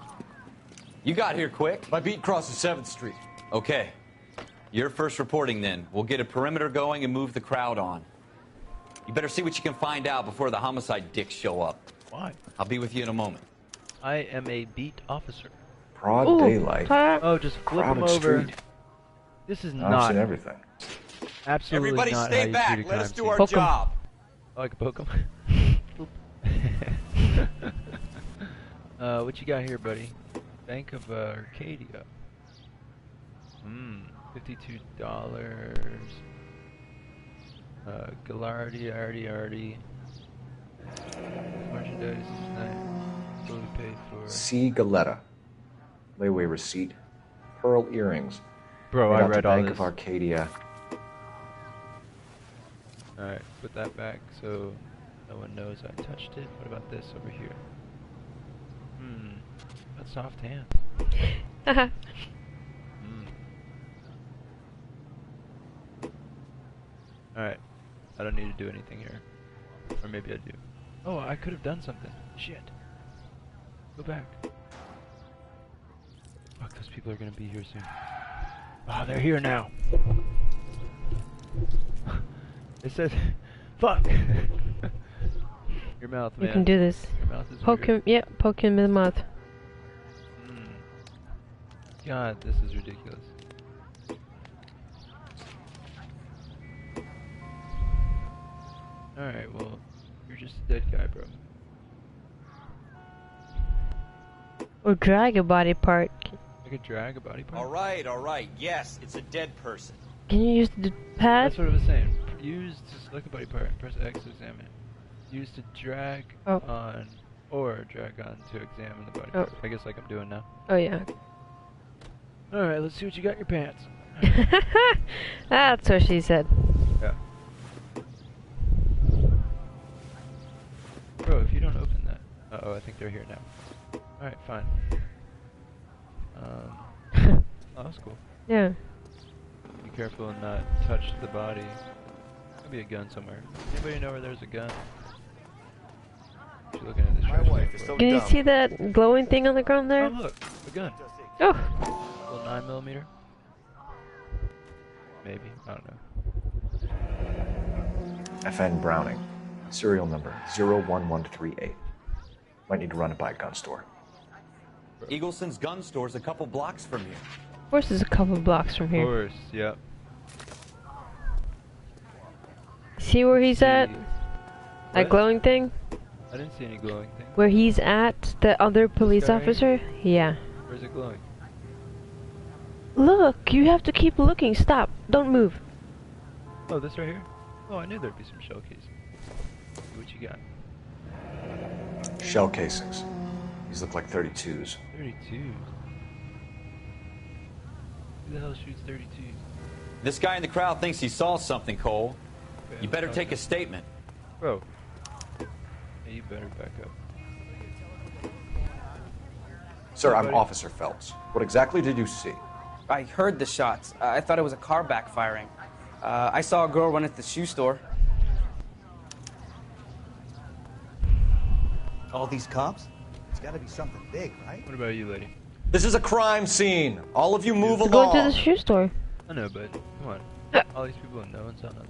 You got here quick. My beat crosses 7th Street. Okay. You're first reporting then. We'll get a perimeter going and move the crowd on. You better see what you can find out before the homicide dicks show up. Why? I'll be with you in a moment. I am a beat officer. Broad daylight. Oh, just flip them Crowded over. street. This is I've not seen everything. absolutely Everybody not stay how you back. shoot a Let us crime do scene. our Poke 'em. job. Oh, I can poke him. What you got here, buddy? Bank of Arcadia. $52. Gallardi, already. Merchandise is nice. Fully paid for. C. Galetta. Layaway receipt. Pearl earrings. Bro, Made I out to read all Bank this. of Arcadia. Alright, put that back so no one knows I touched it. What about this over here? That's soft hands. Alright, I don't need to do anything here. Or maybe I do. Oh, I could have done something. Shit. Go back. Fuck, those people are gonna be here soon. Oh, they're here now. It said, fuck. Your mouth, man. You can do this. Your mouth is Poke weird. him. Yeah, poke him in the mouth. God, this is ridiculous. Alright, well, you're just a dead guy, bro. Or drag a body part. I could drag a body part. All right. Yes, it's a dead person. Can you use the pad? That's what it was saying. Use to select a body part and press X to examine it. Use to drag on or drag on to examine the body part. I guess like I'm doing now. Oh yeah. Alright, let's see what you got in your pants. That's what she said. Yeah. Bro, if you don't open that... Uh-oh, I think they're here now. Alright, fine. Oh, that's cool. Yeah. Be careful and not touch the body. There'll be a gun somewhere. Anybody know where there's a gun? She's looking at this trash can. Can you see that glowing thing on the ground there? Oh, look, a gun. Oh. Little 9mm. Maybe, I don't know. FN Browning. Serial number 01138. Might need to run it by a gun store. Eagleson's gun store's a couple blocks from here. Of course, it's a couple blocks from Of here. course, yep. See where he's at? That What? glowing thing? I didn't see any glowing thing. Where he's at, the other police guy? officer? Yeah. Where's it glowing? Look, you have to keep looking. Stop. Don't move. Oh, this right here? Oh, I knew there'd be some shell casing. See what you got. Shell casings. These look like 32s. 32. Who the hell shoots 32? This guy in the crowd thinks he saw something, Cole. Okay, You better take a statement. Bro. Hey, you better back up. Sir, I'm Officer Phelps. What exactly did you see? I heard the shots. I thought it was a car backfiring. I saw a girl run at the shoe store. All these cops? It's gotta be something big, right? What about you, lady? This is a crime scene. All of you move Go along. to the shoe store. I know, but come on. All these people know and saw nothing.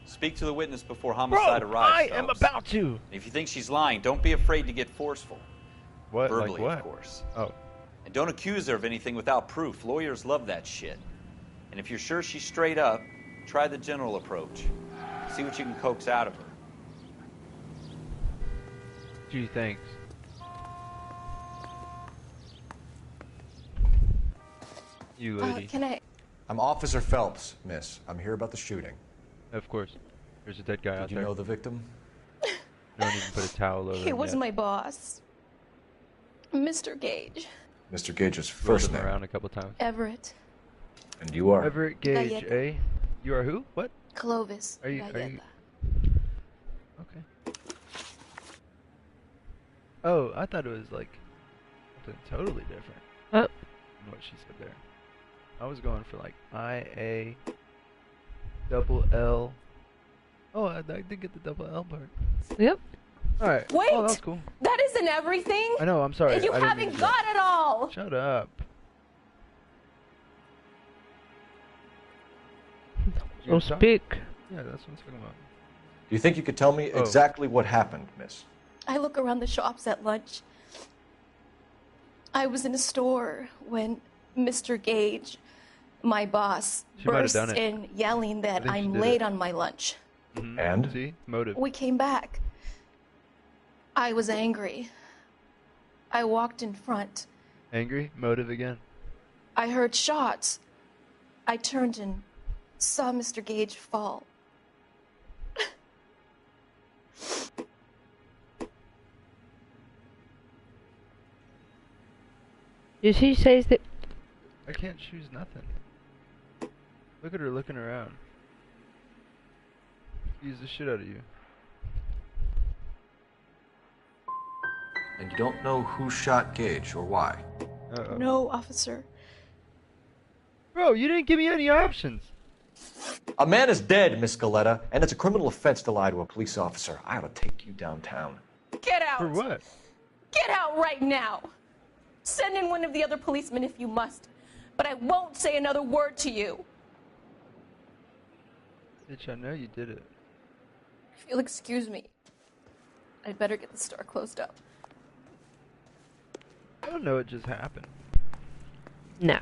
Speak to the witness before homicide arrives. I am Phelps. about to. If you think she's lying, don't be afraid to get forceful. What? Verbally, Like what? of course. Oh. And don't accuse her of anything without proof. Lawyers love that shit. And if you're sure she's straight up, try the general approach. See what you can coax out of her. Gee, thanks. You lady. Can I? I'm Officer Phelps, miss. I'm here about the shooting. Of course. There's a dead guy out Did you there. know the victim? No one even put a towel over He him was yet. my boss, Mr. Gage. Mr. Gage's Rolled first him name. around a couple times. Everett. And you are? Everett Gage, Galleta. eh? You are who? What? Clovis. Are you? Galleta. Okay. Oh, I thought it was like something totally different. Oh. Than what she said there. I was going for like I-A double L. Oh, I did get the double L part. Yep. Alright. Wait! Oh, that's cool. That isn't everything! I know, I'm sorry. You I didn't mean haven't to- got it all! Shut up. Don't speak. Yeah, that's what I'm talking about. Do you think you could tell me Oh. exactly what happened, miss? I look around the shops at lunch. I was in a store when Mr. Gage, my boss, She might have burst done it. in yelling that think she I'm did late it. on my lunch. Mm-hmm. And? See? Motive. We came back. I was angry. I walked in front. Angry? Motive again. I heard shots. I turned and saw Mr. Gage fall. Did she say that? I can't choose nothing. Look at her looking around. Use the shit out of you. And you don't know who shot Gage or why? Uh-oh. No, officer. Bro, you didn't give me any options. A man is dead, Miss Galleta, and it's a criminal offense to lie to a police officer. I ought to take you downtown. Get out! For what? Get out right now! Send in one of the other policemen if you must, but I won't say another word to you. Bitch, I know you did it. If you'll excuse me, I'd better get the store closed up. I don't know what just happened. No.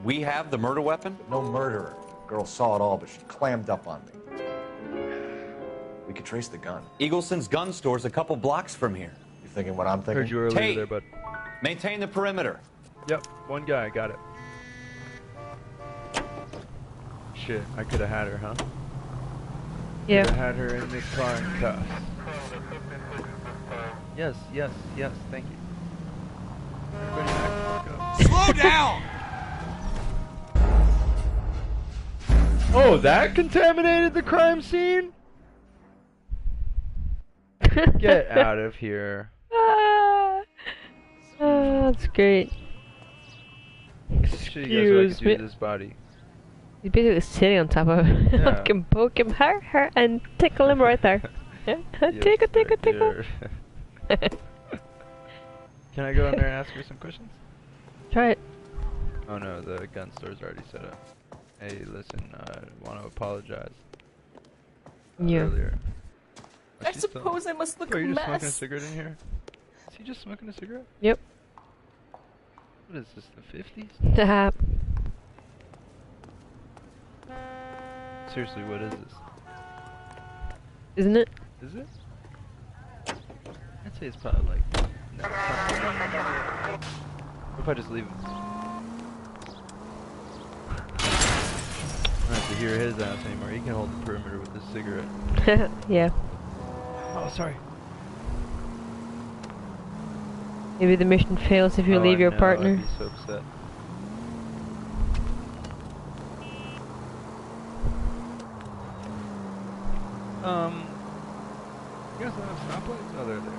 We have the murder weapon? No murderer. Girl saw it all, but she clammed up on me. We could trace the gun. Eagleson's gun store's a couple blocks from here. You thinking what I'm thinking? Heard you earlier Tate. there, bud. Maintain the perimeter. Yep, one guy, got it. Shit, I could have had her, huh? Yeah. Could have had her in the car in cuffs. Yes, yes, yes, thank you. Everybody back the fuck up. Slow down! Oh, that contaminated the crime scene? Get out of here. Oh, that's great. Show you guys what I Excuse can do me. to this body. He's basically sitting on top of it. Yeah. I can poke him, her, and tickle him right there. Yeah. Tickle, tickle, tickle. Can I go in there and ask her some questions? Try it. Oh no, the gun store's already set up. Hey, listen, I want to apologize. Yeah. Earlier. I suppose I must look Are a you just smoking a mess. cigarette in here? Is he just smoking a cigarette? Yep. What is this, the 50s? Seriously, what is this? Isn't it? Is it? I'd say it's probably like... No, it's not. What if I just leave him? I don't have to hear his ass anymore. He can hold the perimeter with his cigarette. Yeah. Oh, sorry. Maybe the mission fails if you leave your partner. I'd be so upset. You guys don't have stoplights? Oh, they're there.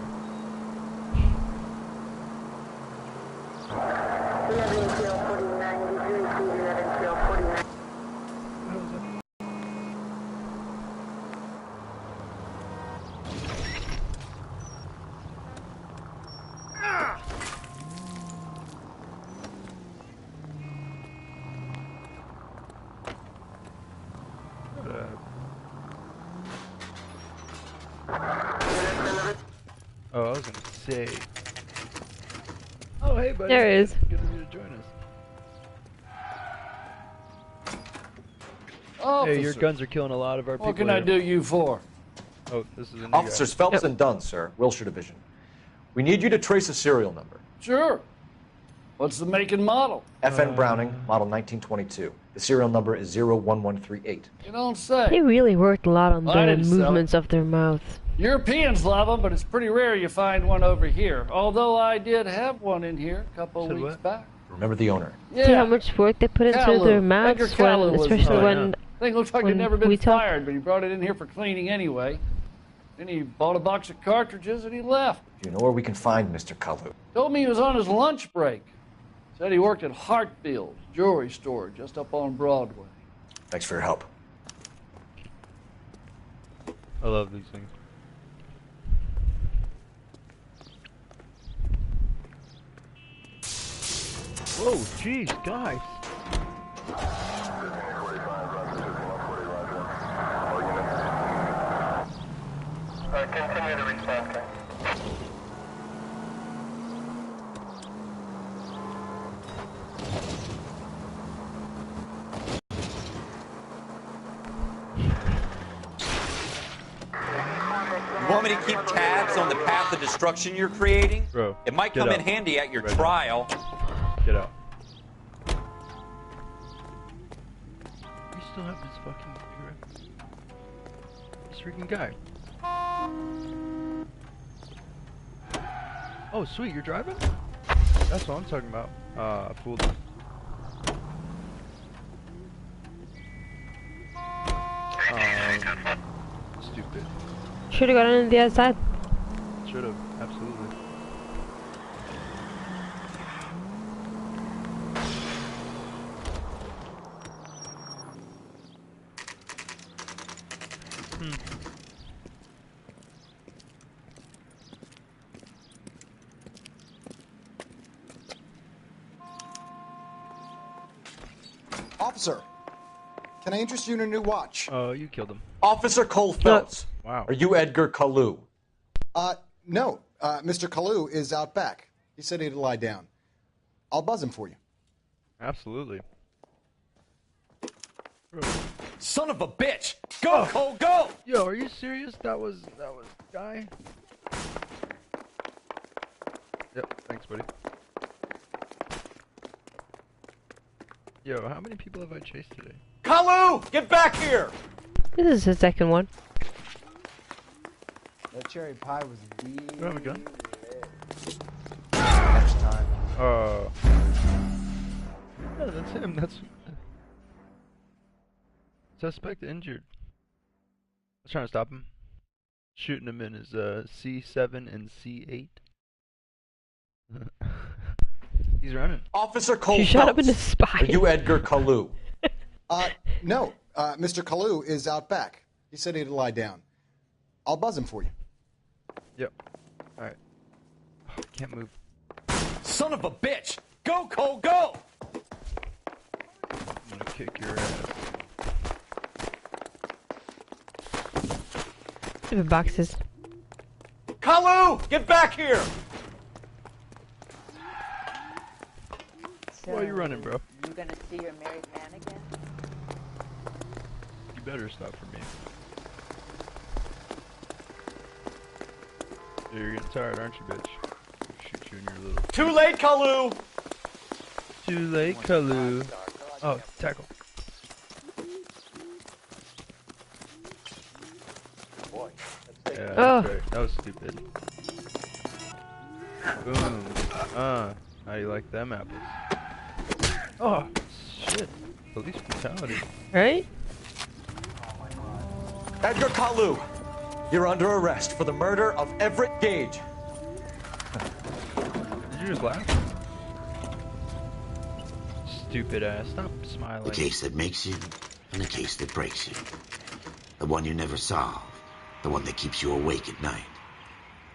Oh, I was gonna say. Oh, hey, buddy. There it is. Good of you to join us. Officer. Hey, your guns are killing a lot of our people. What can I do you for? Oh, this is a new Officers guy. Phelps and Dunn, sir, Wilshire Division. We need you to trace a serial number. Sure. What's the make and model? FN Browning, model 1922. The serial number is 01138. You don't say. They really worked a lot on I the didn't sell movements of their mouth. Europeans love them, but it's pretty rare you find one over here. Although I did have one in here a couple of weeks back. Remember the owner. Yeah. See how much work they put into Kalu. their Edgar mouths, Kalu when, was especially the when thing looks like when it'd never been we talk- fired, but he brought it in here for cleaning anyway. Then he bought a box of cartridges and he left. Do you know where we can find Mr. Kalu? Told me he was on his lunch break. Said he worked at Hartfield's jewelry store just up on Broadway. Thanks for your help. I love these things. Whoa, jeez, guys. Continue to respond. You want me to keep tabs on the path of destruction you're creating? Bro, it might get come up. in handy at your Right now. trial. Get out. You still have this fucking cigarette? This freaking guy. Oh, sweet, you're driving? That's what I'm talking about. Fooled me. Stupid. Should have gotten on the other side. Should have, absolutely. Officer, can I interest you in a new watch? Oh, you killed him. Officer Cole Phelps. Wow. Are you Edgar Kalu? No. Mr. Kalu is out back. He said he'd lie down. I'll buzz him for you. Absolutely. Son of a bitch! Go, Cole, go! Yo, are you serious? That was guy? Yep, thanks, buddy. Yo, how many people have I chased today? Kalu! Get back here! This is the second one. That cherry pie was the Do I have a gun? next time. Yeah, that's him. That's suspect injured. I was trying to stop him. Shooting him in his C7 and C8. He's running. Officer Cole She Phelps. shot him in the spine. Are you Edgar Kalu? No. Mr. Kalu is out back. He said he'd lie down. I'll buzz him for you. Yep. Alright. Oh, can't move. Son of a bitch! Go, Cole, go! I'm gonna kick your ass. Stupid boxes. Kalu! Get back here! Why are you running, bro? You gonna see your married man again? You better stop for me. Yeah, you're getting tired, aren't you, bitch? Shoot you in your little... Too late, Kalu! Too late, Kalu. Oh, tackle. Yeah, that's right. That was stupid. Boom. How you like them apples? Oh, shit. Police brutality. Right? Edgar Kalu, you're under arrest for the murder of Everett Gage. Did you just laugh? Stupid ass. Stop smiling. The case that makes you and the case that breaks you. The one you never solve. The one that keeps you awake at night.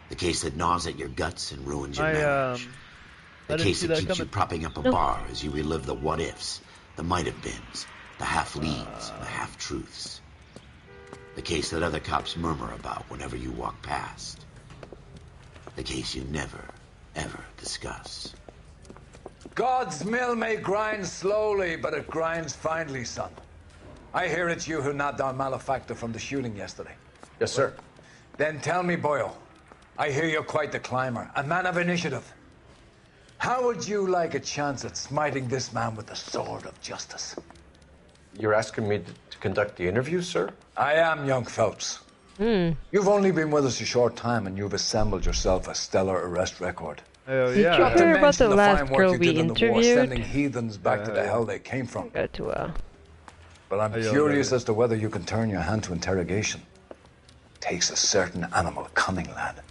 The case that gnaws at your guts and ruins your marriage. The case that keeps you propping up a bar as you relive the what-ifs, the might-have-beens, the half-leads, and the half-truths. The case that other cops murmur about whenever you walk past. The case you never, ever discuss. God's mill may grind slowly, but it grinds finely, son. I hear it's you who nabbed our malefactor from the shooting yesterday. Yes, sir. Then tell me, Boyle, I hear you're quite the climber, a man of initiative. How would you like a chance at smiting this man with the sword of justice? You're asking me to conduct the interview, sir? I am, young Phelps. You've only been with us a short time, and you've assembled yourself a stellar arrest record. Oh, Did you hear about the last girl we interviewed? Sending heathens back to the hell they came from. Got to, But I'm curious as to whether you can turn your hand to interrogation. Takes a certain animal cunning, lad.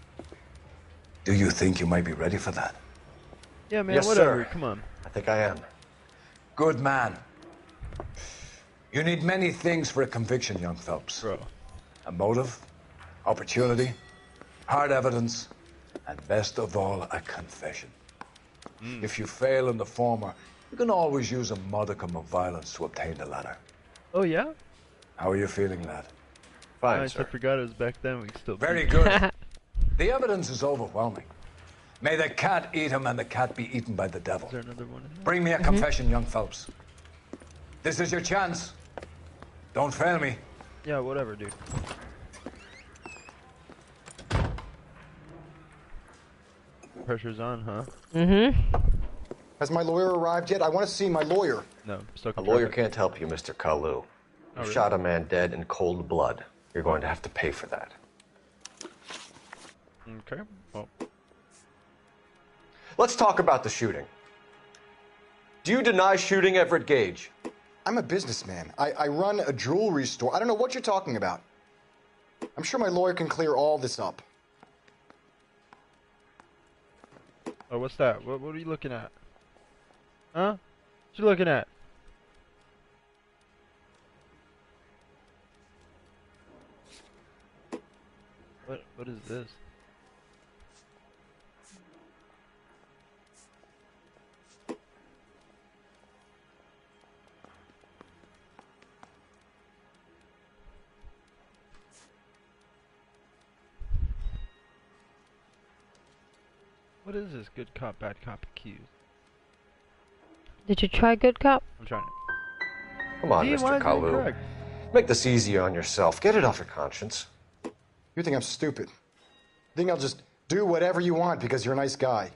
Do you think you might be ready for that? Yeah, man, yes, whatever. Sir. Come on. I think I am. Good man. You need many things for a conviction, young Phelps. Bro. A motive, opportunity, hard evidence, and best of all, a confession. If you fail in the former, you can always use a modicum of violence to obtain the latter. Oh, yeah? How are you feeling, lad? Fine, sir. I forgot it was back then. We could still Very good. The evidence is overwhelming. May the cat eat him and the cat be eaten by the devil. Is there another one in there? Bring me a confession, young Phelps. This is your chance. Don't fail me. Yeah, whatever, dude. Pressure's on, huh? Has my lawyer arrived yet? I want to see my lawyer. No, stuck A lawyer can't help you, Mr. Kalu. You shot a man dead in cold blood. You're going to have to pay for that. Okay. Well. Let's talk about the shooting. Do you deny shooting Everett Gage? I'm a businessman. I run a jewelry store. I don't know what you're talking about. I'm sure my lawyer can clear all this up. Oh, what's that? What are you looking at? Huh? What you looking at? What is this? What is this? Good cop, bad cop accused. Did you try good cop? I'm trying it. Come on, Why Mr. is it Kalu. incorrect? Make this easy on yourself. Get it off your conscience. You think I'm stupid? You think I'll just do whatever you want because you're a nice guy?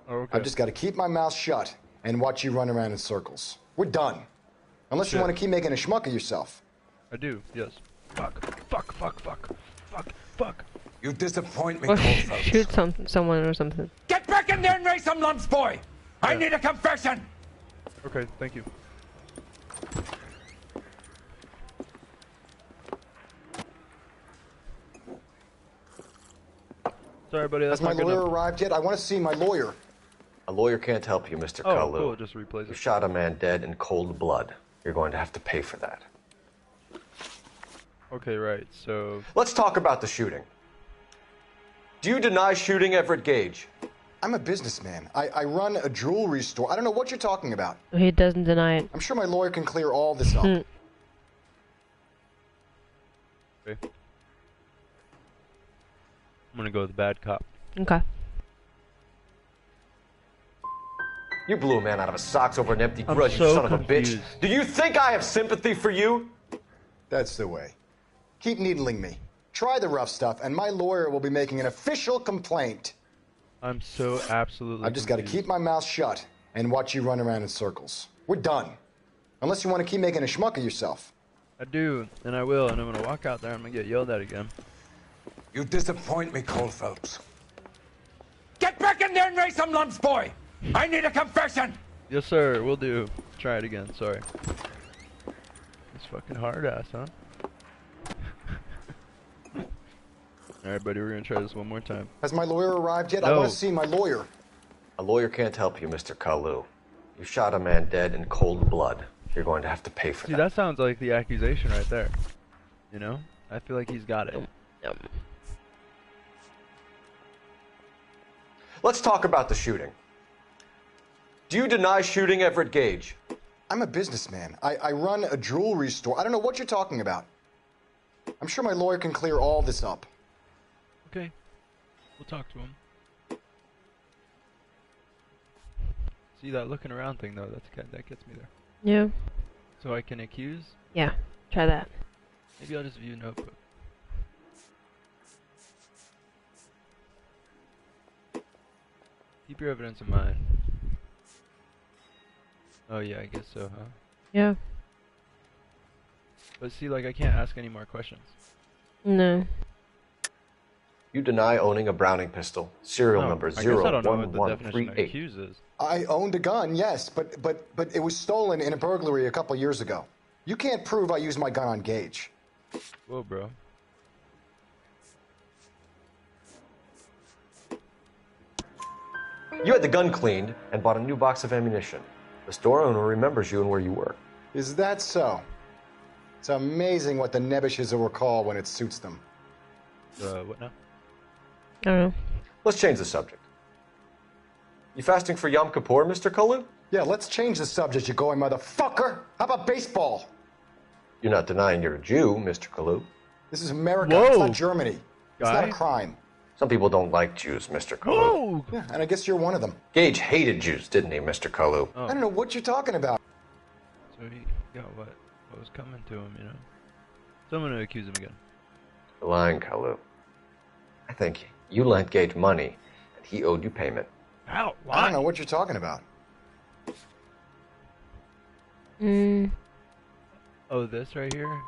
Oh, okay. I've just got to keep my mouth shut and watch you run around in circles. We're done. Unless you want to keep making a schmuck of yourself. I do, yes. Fuck. You disappoint me, Or Cole Phelps. shoot someone or something. Get back in there and raise some lumps, boy! I need a confession! Okay, thank you. Sorry, buddy, that's Has my not good lawyer enough. arrived yet? I want to see my lawyer. A lawyer can't help you, Mr. Oh, Kalu. cool, just replays You it. shot a man dead in cold blood. You're going to have to pay for that. Okay, right, so... Let's talk about the shooting. Do you deny shooting Everett Gage? I'm a businessman. I run a jewelry store. I don't know what you're talking about. He doesn't deny it. I'm sure my lawyer can clear all this up. Okay. I'm gonna go with bad cop. Okay. You blew a man out of his socks over an empty grudge, you so son of a confused. bitch. Do you think I have sympathy for you? That's the way. Keep needling me. Try the rough stuff, and my lawyer will be making an official complaint. I'm so absolutely I've just got to keep my mouth shut and watch you run around in circles. We're done. Unless you want to keep making a schmuck of yourself. I do, and I will, and I'm gonna walk out there. I'm gonna get yelled at again. You disappoint me, Cole Phelps. Get back in there and raise some lumps, boy! I need a confession! Yes, sir. We'll do. Try it again. Sorry. It's fucking hard ass, huh? All right, buddy. We're gonna try this one more time. Has my lawyer arrived yet? No. I want to see my lawyer. A lawyer can't help you, Mr. Kalu. You shot a man dead in cold blood. You're going to have to pay for See, that. that sounds like the accusation right there. You know? I feel like he's got it. Let's talk about the shooting. Do you deny shooting Everett Gage? I'm a businessman. I run a jewelry store. I don't know what you're talking about. I'm sure my lawyer can clear all this up. Okay. We'll talk to him. See, that looking around thing, though, that gets me there. Yeah. So I can accuse? Yeah. Try that. Maybe I'll just view notebook. Keep your evidence in mind. Oh yeah, I guess so, huh? Yeah. But see, like, I can't ask any more questions. No. You deny owning a Browning pistol, serial No, number I guess I don't know what the definition of 01138. accuse is. I owned a gun, yes, but it was stolen in a burglary a couple years ago. You can't prove I used my gun on Gage. Whoa, bro. You had the gun cleaned and bought a new box of ammunition. The store owner remembers you and where you work. Is that so? It's amazing what the nebbishes will recall when it suits them. What now? I don't know. Let's change the subject. You fasting for Yom Kippur, Mr. Kalu? Yeah, let's change the subject, you going motherfucker. How about baseball? You're not denying you're a Jew, Mr. Kalu. This is America. Whoa. It's not Germany. It's not Guy? a crime. Some people don't like Jews, Mr. Kalu. Whoa! Yeah, and I guess you're one of them. Gage hated Jews, didn't he, Mr. Kalu? Oh. I don't know what you're talking about. So he got what was coming to him, you know? So I'm gonna accuse him again. You're lying, Kalu. I think you lent Gage money, and he owed you payment. How? I don't know what you're talking about. Oh, this right here?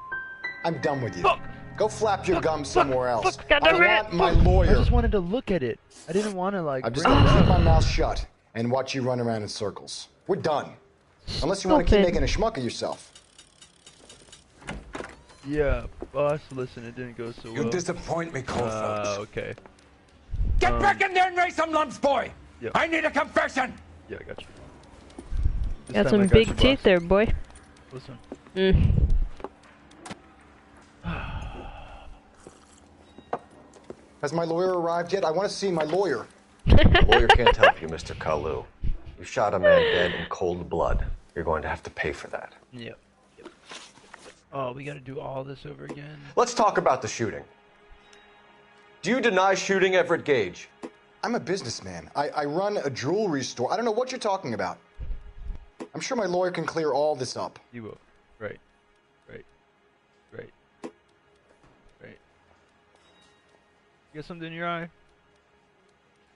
I'm done with you. Fuck. Go flap your gums somewhere else. God I damn it. want my I lawyer. just wanted to look at it. I didn't want to, like... I'm just bring gonna it keep up. my mouth shut and watch you run around in circles. We're done. Unless you want to keep Stupid. making a schmuck of yourself. Yeah, boss, listen, it didn't go so well. You disappoint me, Cole Phelps. Okay. Get back in there and raise some lumps, boy! Yep. I need a confession! Yeah, I got you. This Got time some I big you, teeth boss. there, boy. Listen. Has my lawyer arrived yet? I want to see my lawyer. The lawyer can't help you, Mr. Kalu. You shot a man dead in cold blood. You're going to have to pay for that. Yep. Oh, we gotta do all this over again? Let's talk about the shooting. Do you deny shooting Everett Gage? I'm a businessman. I run a jewelry store. I don't know what you're talking about. I'm sure my lawyer can clear all this up. You will. Right. You got something in your eye?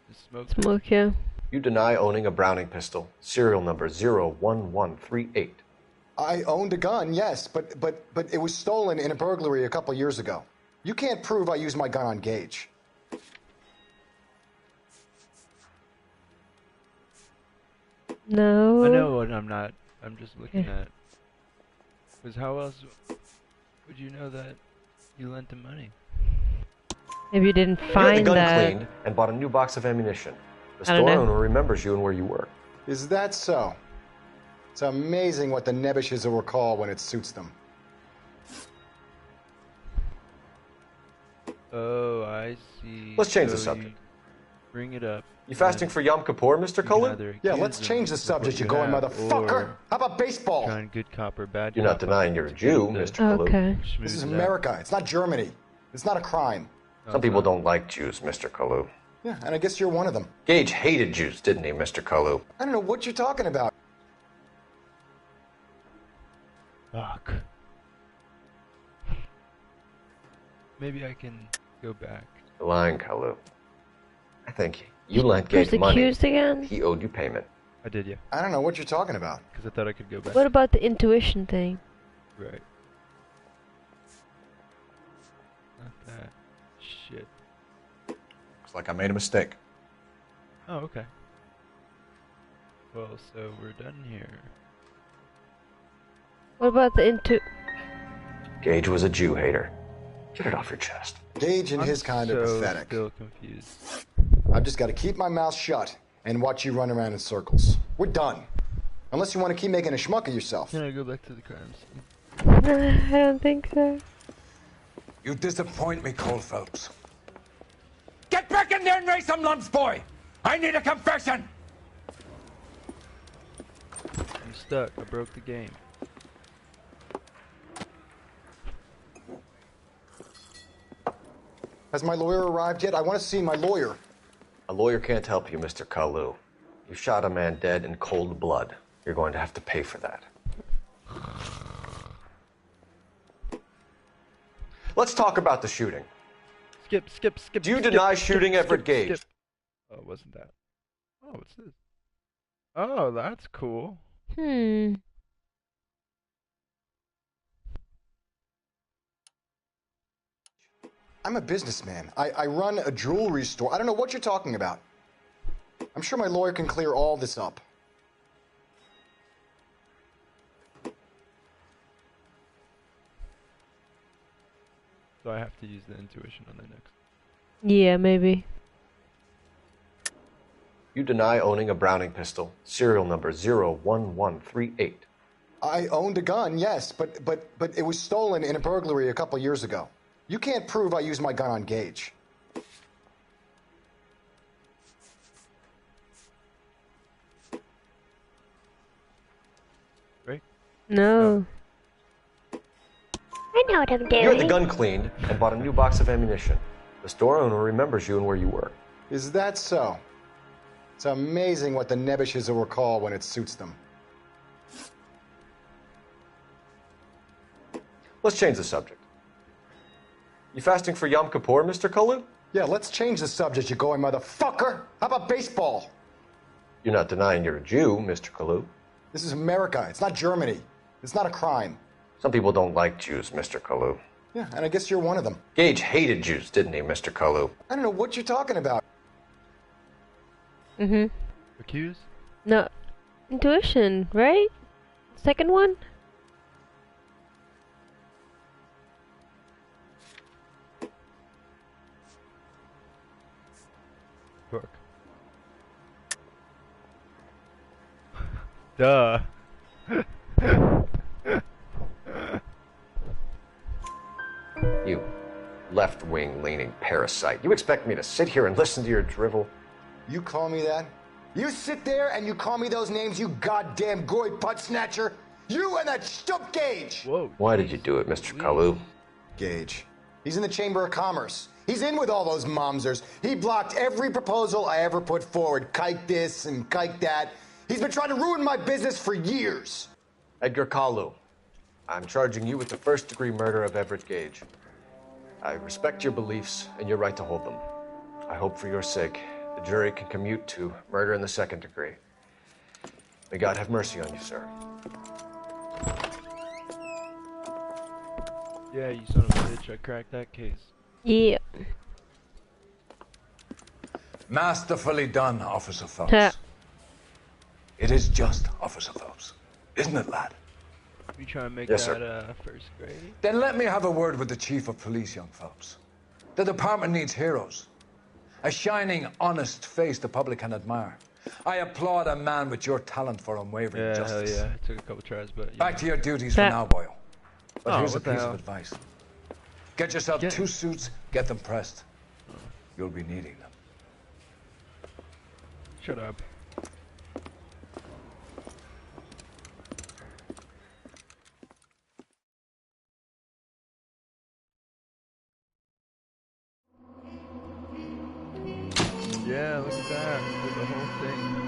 Just smoke. Smoke, yeah. You deny owning a Browning pistol, serial number 01138. I owned a gun, yes, but it was stolen in a burglary a couple years ago. You can't prove I used my gun on Gage. No. I know what I'm not. I'm just looking at. Because how else would you know that you lent him money? Maybe you didn't You had the find gun that. cleaned and bought a new box of ammunition. The I don't store know. owner remembers you and where you work. Is that so? It's amazing what the nebbishes will recall when it suits them. Oh, I see. Let's change the So subject. you Bring it up. You fasting for Yom Kippur, Mr. Kalu? Yeah, let's change the subject, you going motherfucker. How about baseball? Trying good cop or bad You're not cop. denying you're a Jew, Mr. Kalu. Okay. This is America. It's not Germany. It's not a crime. Some people don't like Jews, Mr. Kalu. Yeah, and I guess you're one of them. Gage hated Jews, didn't he, Mr. Kalu? I don't know what you're talking about. Fuck. Maybe I can go back. You're lying, Kalu. I think you lent Gage Who's money. accused again? He owed you payment. I did, yeah. I don't know what you're talking about. Because I thought I could go back. What about the intuition thing? Right. Not that. Shit. Looks like I made a mistake. Oh, okay. Well, so we're done here. What about the Gage was a Jew hater. Get it off your chest. Gage and I'm his kind are so pathetic. Still confused. I've just got to keep my mouth shut and watch you run around in circles. We're done. Unless you want to keep making a schmuck of yourself. Can I go back to the crime scene? I don't think so. You disappoint me, Cole Phelps. Get back in there and raise some lumps, boy! I need a confession! I'm stuck. I broke the game. Has my lawyer arrived yet? I want to see my lawyer. A lawyer can't help you, Mr. Kalu. You shot a man dead in cold blood. You're going to have to pay for that. Let's talk about the shooting. Skip. Do you deny shooting Everett Gage? Oh, it wasn't that. Oh, what's this? Oh, that's cool. I'm a businessman. I run a jewelry store. I don't know what you're talking about. I'm sure my lawyer can clear all this up. So I have to use the intuition on the next. Yeah, maybe. You deny owning a Browning pistol, serial number 01138. I owned a gun, yes, but it was stolen in a burglary a couple years ago. You can't prove I used my gun on Gage. Right? No. I know what I'm doing. You had the gun cleaned and bought a new box of ammunition. The store owner remembers you and where you were. Is that so? It's amazing what the Nebushes will recall when it suits them. Let's change the subject. You fasting for Yom Kippur, Mr. Kalu? Yeah, let's change the subject, you going motherfucker. How about baseball? You're not denying you're a Jew, Mr. Kalu. This is America. It's not Germany. It's not a crime. Some people don't like Jews, Mr. Kalu. Yeah, and I guess you're one of them. Gage hated Jews, didn't he, Mr. Kalu? I don't know what you're talking about. Accused? No. Intuition, right? Second one? Work. Duh. You left-wing leaning parasite. You expect me to sit here and listen to your drivel? You call me that? You sit there and you call me those names, you goddamn goy butt snatcher? You and that stup Gage! Whoa. Why did you do it, Mr. Kalu? Gage. He's in the Chamber of Commerce. He's in with all those momsers. He blocked every proposal I ever put forward. Kike this and kike that. He's been trying to ruin my business for years. Edgar Kalu, I'm charging you with the first-degree murder of Everett Gage. I respect your beliefs and your right to hold them. I hope for your sake the jury can commute to murder in the second degree. May God have mercy on you, sir. Yeah, you son of a bitch, I cracked that case. Yeah. Masterfully done, Officer Phelps. Yeah. It is just, Officer Phelps. Isn't it, lad? We try and make Yes, that first grade. Then let me have a word with the Chief of Police, young Phelps. The department needs heroes. A shining, honest face the public can admire. I applaud a man with your talent for unwavering justice. Hell yeah, it took a couple tries, but... Yeah. Back to your duties for now, Boyle. But Oh, here's a what the piece hell? of advice. Get yourself 2 suits, get them pressed. You'll be needing them. Shut up. Yeah, look at that. Did the whole thing.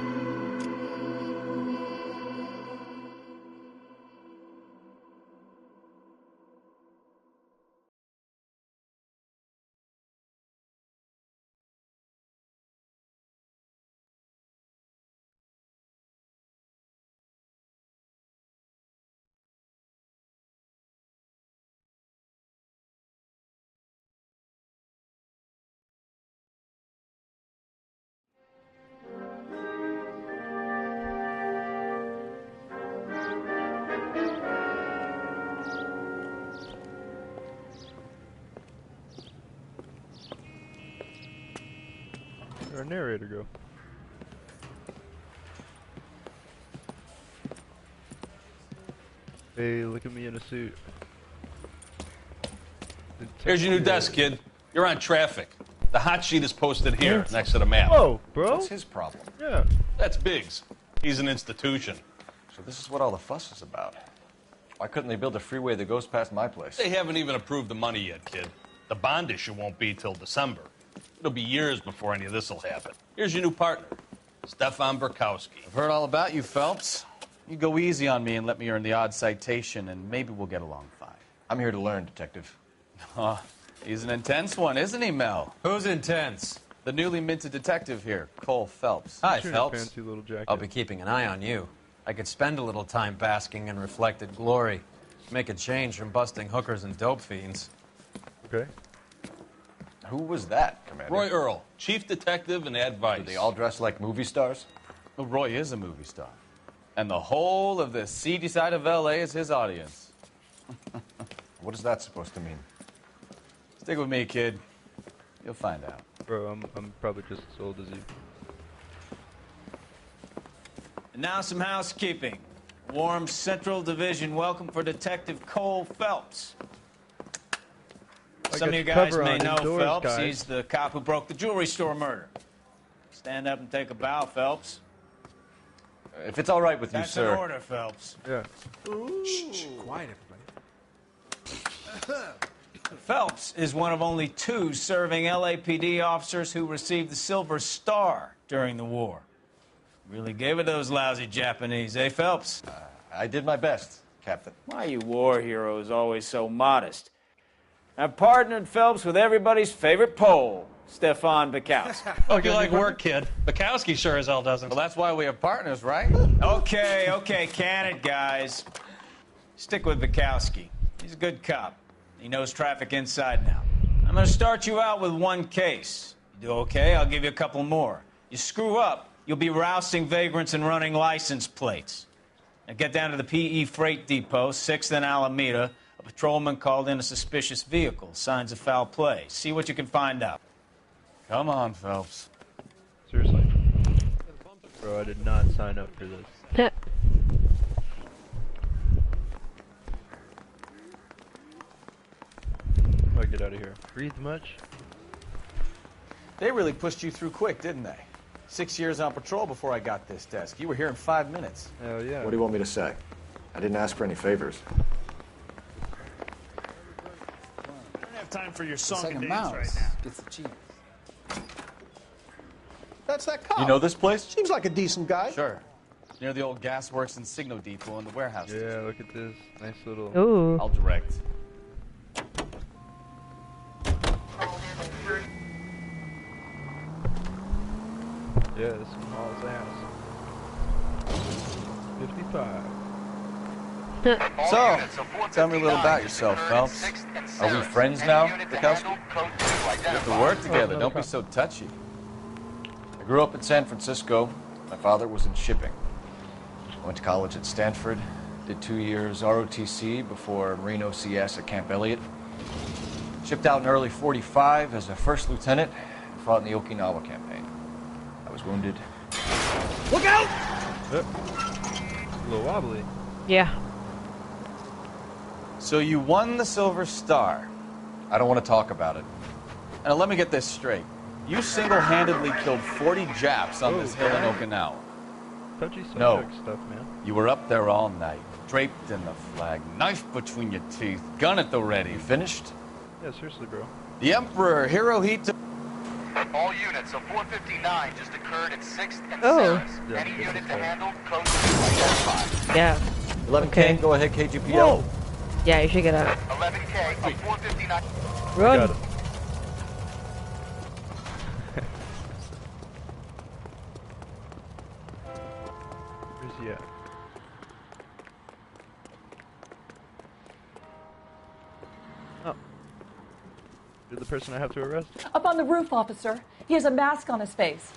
Where'd our narrator go? Hey, look at me in a suit. Here's your new desk, kid. You're on traffic. The hot sheet is posted here, next to the map. Whoa, bro. What's his problem? Yeah. That's Biggs. He's an institution. So this is what all the fuss is about. Why couldn't they build a freeway that goes past my place? They haven't even approved the money yet, kid. The bond issue won't be till December. It'll be years before any of this will happen. Here's your new partner, Stefan Burkowski. I've heard all about you, Phelps. You go easy on me and let me earn the odd citation, and maybe we'll get along fine. I'm here to learn, Detective. Oh, he's an intense one, isn't he, Mel? Who's intense? The newly minted detective here, Cole Phelps. Hi, Sure, Phelps. fancy little jacket. I'll be keeping an eye on you. I could spend a little time basking in reflected glory. Make a change from busting hookers and dope fiends. Okay. Who was that, Commander? Roy Earl, chief detective and advice. Do they all dress like movie stars? Well, Roy is a movie star. And the whole of the seedy side of L.A. is his audience. What is that supposed to mean? Stick with me, kid. You'll find out. Bro, I'm probably just as old as you. And now some housekeeping. Warm Central Division welcome for Detective Cole Phelps. Some of you guys may know Phelps. Guys. He's the cop who broke the jewelry store murder. Stand up and take a bow, Phelps. If it's all right with you, That's sir. an order, Phelps. Yeah. Shh, quiet, everybody. Phelps is one of only 2 serving LAPD officers who received the Silver Star during the war. Really gave it those lousy Japanese, eh, Phelps? I did my best, Captain. Why you war heroes always so modest? I've partnered Phelps with everybody's favorite Pole, Stefan Burkowski. Hope you like work, kid. Bukowski sure as hell doesn't. Well, that's why we have partners, right? Okay, can it, guys. Stick with Bukowski. He's a good cop. He knows traffic inside and out. I'm going to start you out with 1 case. You do okay, I'll give you a couple more. You screw up, you'll be rousting vagrants and running license plates. Now get down to the PE Freight Depot, 6th and Alameda. A patrolman called in a suspicious vehicle. Signs of foul play. See what you can find out. Come on, Phelps. Seriously? Bro, I did not sign up for this. I get out of here. Breathe much? They really pushed you through quick, didn't they? 6 years on patrol before I got this desk. You were here in 5 minutes. Hell yeah. What do you want me to say? I didn't ask for any favors. I don't have time for your song It's like and a dance mouse. right now. Gets the cheese. That's that cop. You know this place? Seems like a decent guy. Sure. Near the old gasworks and Signo Depot and the warehouse. Yeah, look at this. Nice little... Ooh. I'll direct. Yeah, this small as a house. 55. So, tell me a little about yourself, Phelps. Are we friends now, Burkowski? We have to work together. Don't be so touchy. I grew up in San Francisco. My father was in shipping. I went to college at Stanford, did 2 years ROTC before Marine OCS at Camp Elliott. Shipped out in early '45 as a first lieutenant and fought in the Okinawa campaign. I was wounded. Look out! A little wobbly. Yeah. So you won the Silver Star. I don't want to talk about it. Now let me get this straight. You single-handedly killed 40 Japs on this hill in Okinawa. Touchy subject No. stuff, man. You were up there all night, draped in the flag, knife between your teeth, gun at the ready. You finished? Yeah, seriously, bro. The Emperor Hirohito... All units, so 459 just occurred at 6th and Oh. Sarah's. Any unit to handle, code identified. Yeah. 11K, Okay. go ahead, KGPL. Whoa. Yeah, you should get out. 11K of 459. Run. Got it. Where's he at? Oh. You're the person I have to arrest? Up on the roof, officer. He has a mask on his face.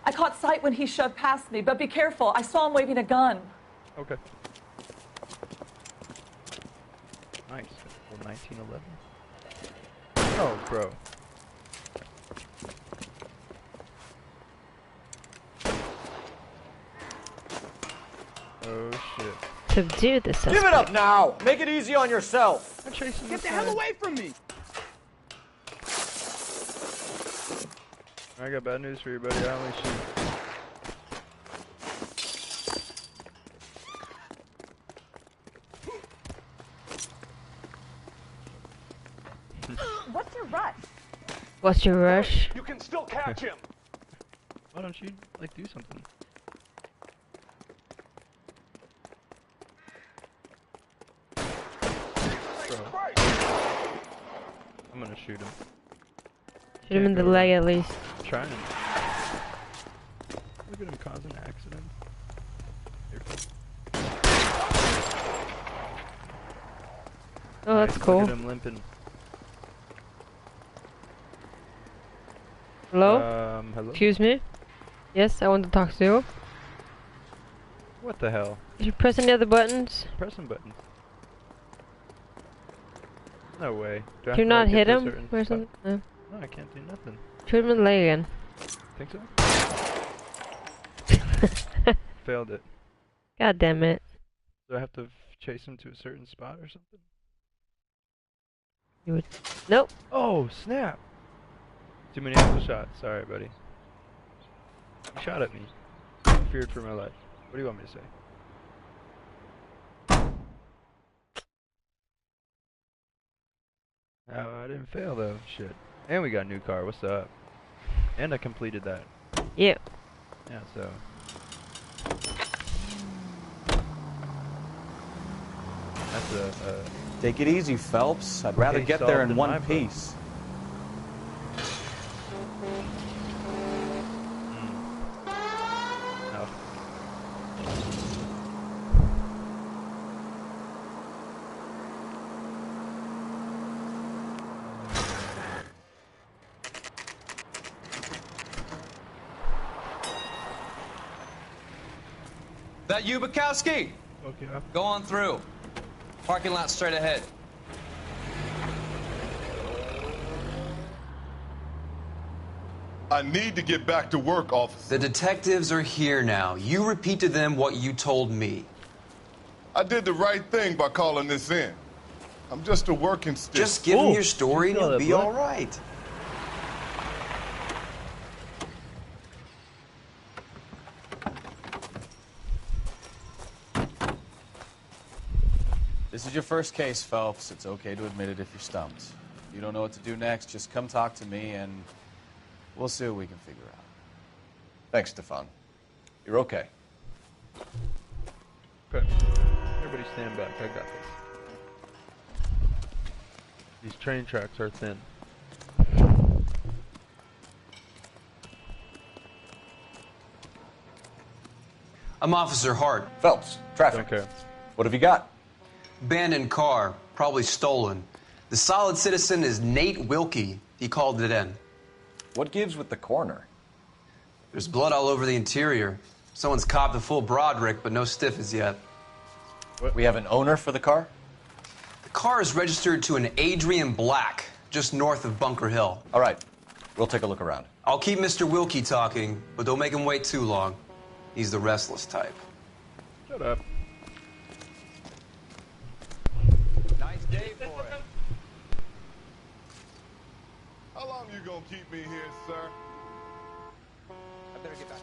I caught sight when he shoved past me, but be careful. I saw him waving a gun. Okay. Nice. Well, 1911. Oh, bro. Oh, shit. Subdue the suspect. Give it up now! Make it easy on yourself! I'm chasing Get this the hell guy. away from me! I got bad news for you, buddy. I only shoot. What's your rush? What's your rush? You can still catch him! Why don't you, like, do something? Bro. I'm gonna shoot him. Shoot him in the leg at least. I'm trying. Look at him causing an accident. Oh, that's cool. Look at him limping. Hello? Hello? Excuse me? Yes, I want to talk to you. What the hell? Did you press any other buttons? Pressing buttons. No way. Do I Did you have to, not like, get hit to a him? certain Or spot? something? No. No, I can't do nothing. Shoot him in the leg again. Think so? Failed it. God damn it. Do I have to chase him to a certain spot or something? You would. Nope. Oh, snap! Too many apple shots. Sorry, buddy. You shot at me. I feared for my life. What do you want me to say? Oh, I didn't fail though. Shit. And we got a new car. What's up? And I completed that. Yeah. Yeah, so. That's a Take it easy, Phelps. I'd rather case get there solved in in my one book. piece. Oh. That you, Bukowski? Okay. Go on through. Parking lot straight ahead. I need to get back to work, officer. The detectives are here now. You repeat to them what you told me. I did the right thing by calling this in. I'm just a working stick. Just give them your story and you'll be all right. This is your first case, Phelps. It's okay to admit it if you're stumped. If you don't know what to do next, just come talk to me and we'll see what we can figure out. Thanks, Stefan. You're okay. Okay. Everybody stand back. I got this. These train tracks are thin. I'm Officer Hart. Phelps, traffic. Okay. What have you got? Abandoned car, probably stolen. The solid citizen is Nate Wilkie. He called it in. What gives with the coroner? There's blood all over the interior. Someone's copped a full Broderick, but no stiff as yet. What? We have an owner for the car? The car is registered to an Adrian Black, just north of Bunker Hill. All right. We'll take a look around. I'll keep Mr. Wilkie talking, but don't make him wait too long. He's the restless type. Shut up. Nice day for it. How long you gonna keep me here, sir? I better get back.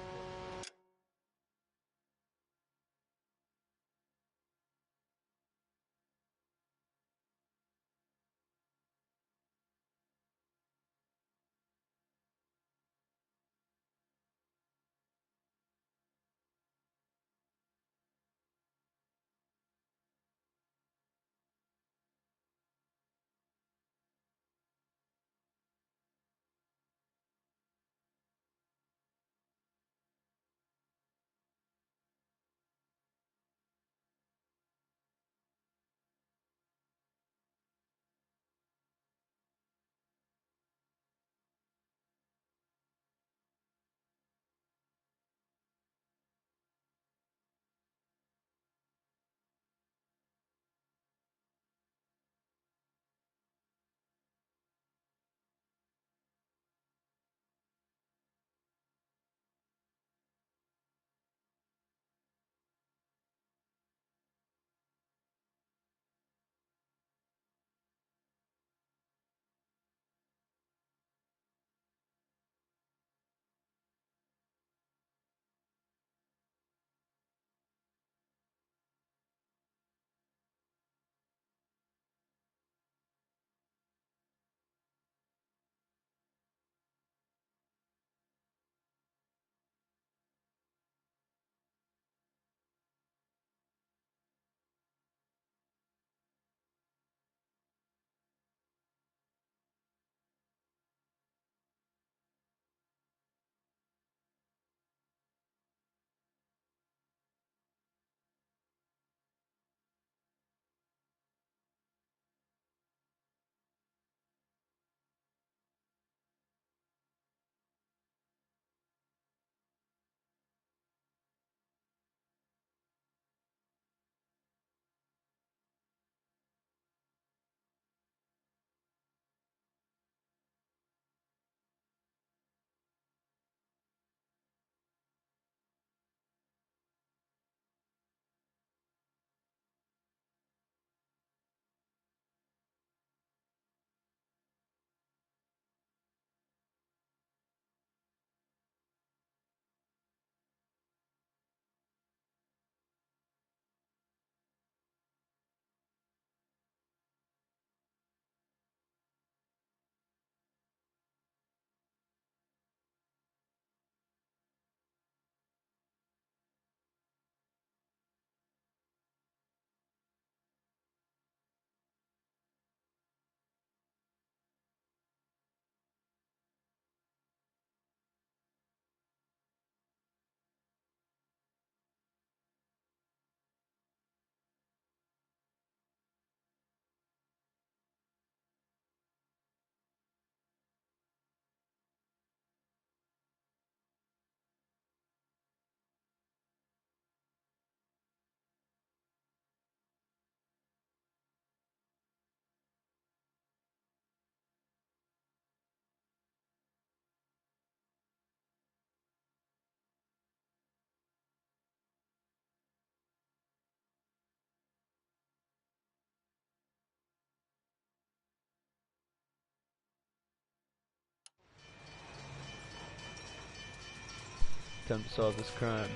Time to solve this crime.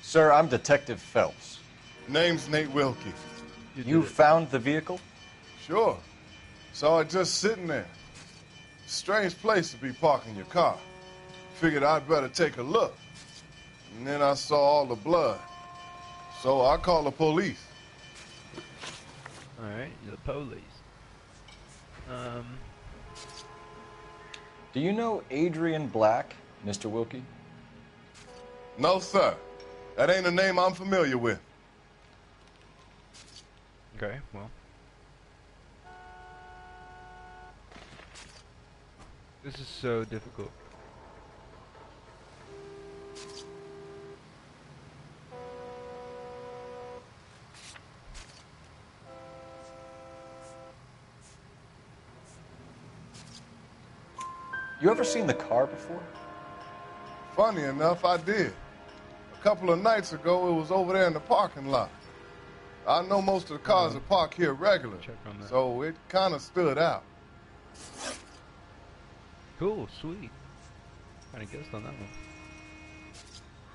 Sir, I'm Detective Phelps. Name's Nate Wilkie. You found the vehicle? Sure. Saw it just sitting there. Strange place to be parking your car. Figured I'd better take a look. And then I saw all the blood. So I called the police. Alright, the police. Do you know Adrian Black, Mr. Wilkie? No, sir. That ain't a name I'm familiar with. Okay, well. This is so difficult. You ever seen the car before? Funny enough, I did. A couple of nights ago, it was over there in the parking lot. I know most of the cars are parked here regular, so it kind of stood out. Cool, sweet. Kind of guessed on that one.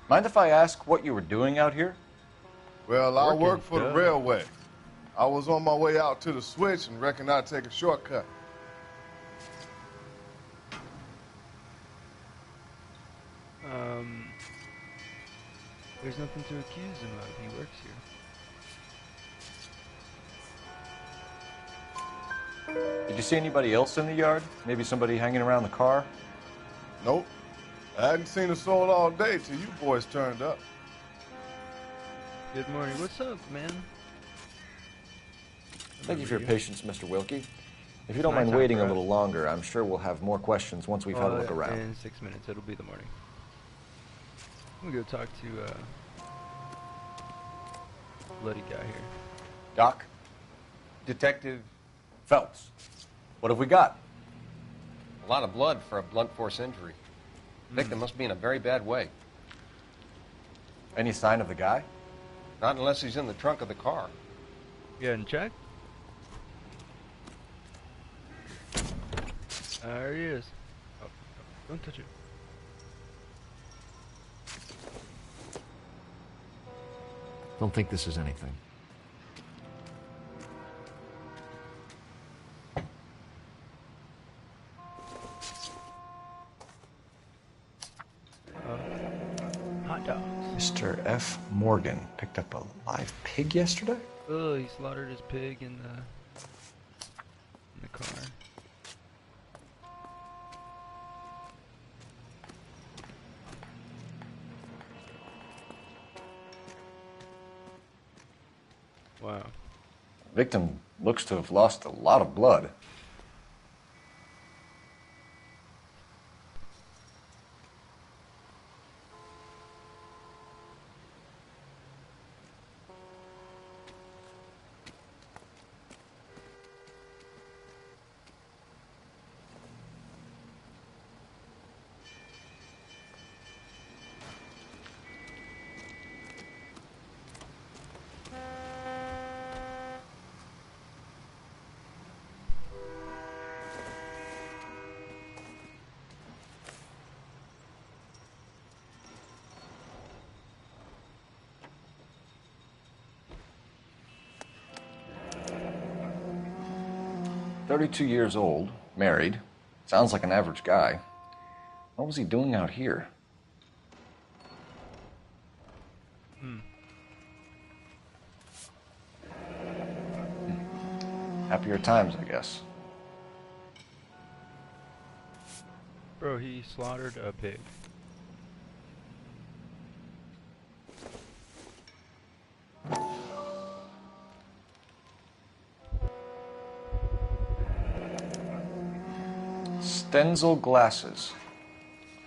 Mind if I ask what you were doing out here? Well, I work for the railway. I was on my way out to the switch and reckoned I'd take a shortcut. There's nothing to accuse him of. He works here. Did you see anybody else in the yard? Maybe somebody hanging around the car? Nope. I hadn't seen a soul all day till you boys turned up. Good morning. What's up, man? Thank you for your patience, Mr. Wilkie. If you don't mind waiting a little longer, I'm sure we'll have more questions once we've had a look around. In 6 minutes, it'll be the morning. I'm gonna go talk to bloody guy here. Doc? Detective Phelps. What have we got? A lot of blood for a blunt force injury. Victim must be in a very bad way. Any sign of the guy? Not unless he's in the trunk of the car. You hadn't checked? There he is. Oh, don't touch it. Don't think this is anything. Hot dogs. Mr. F. Morgan picked up a live pig yesterday? Oh, he slaughtered his pig in the car. Wow. Victim looks to have lost a lot of blood. "32 years old, married. Sounds like an average guy. What was he doing out here?" Happier times, I guess. Bro, he slaughtered a pig. Stenzel glasses.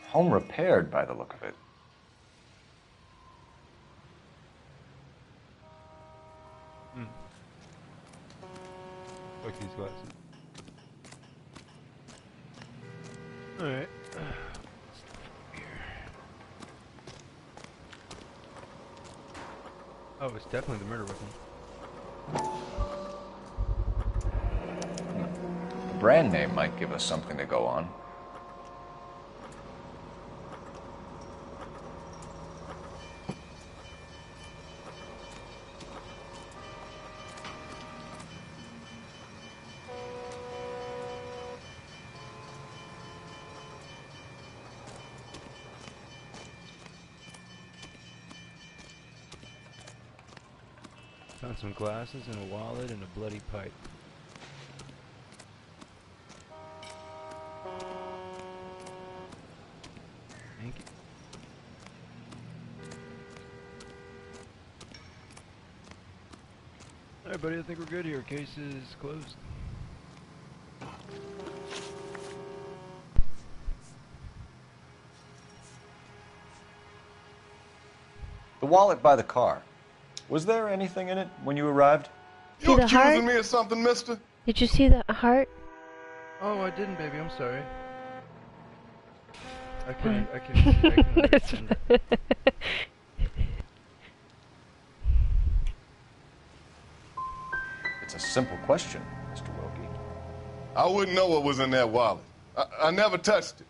Home repaired by the look of it. Fuck these glasses. Alright. Oh, it's definitely the murder weapon. The brand name might give us something to go on. Found some glasses and a wallet and a bloody pipe. Thank you. Alright, buddy, I think we're good here. Case is closed. The wallet by the car. Was there anything in it when you arrived? You accusing me of something, mister? Did you see the heart? Oh, I didn't, baby. I'm sorry. I can understand that. It's a simple question, Mr. Wilkie. I wouldn't know what was in that wallet. I never touched it.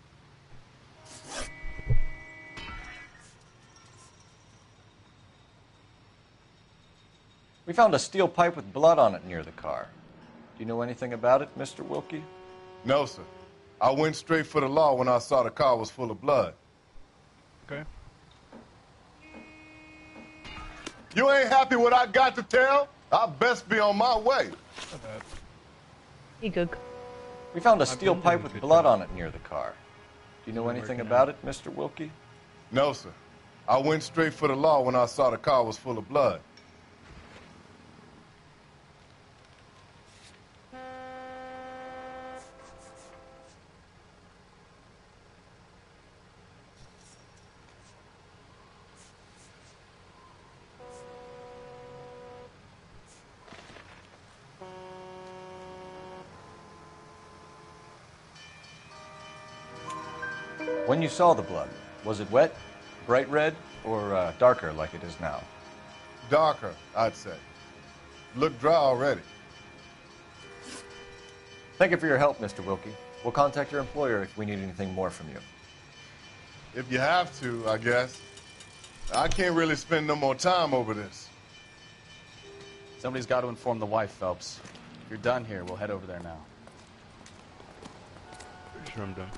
We found a steel pipe with blood on it near the car. Do you know anything about it, Mr. Wilkie? No, sir. I went straight for the law when I saw the car was full of blood. Okay. You ain't happy what I got to tell? I best be on my way. You good? We found a steel pipe with blood on it near the car. Do you know anything about it, Mr. Wilkie? No, sir. I went straight for the law when I saw the car was full of blood. When you saw the blood, was it wet, bright red, or darker like it is now? Darker, I'd say. Looked dry already. Thank you for your help, Mr. Wilkie. We'll contact your employer if we need anything more from you. If you have to, I guess. I can't really spend no more time over this. Somebody's got to inform the wife, Phelps. If you're done here, we'll head over there now. Pretty sure I'm done.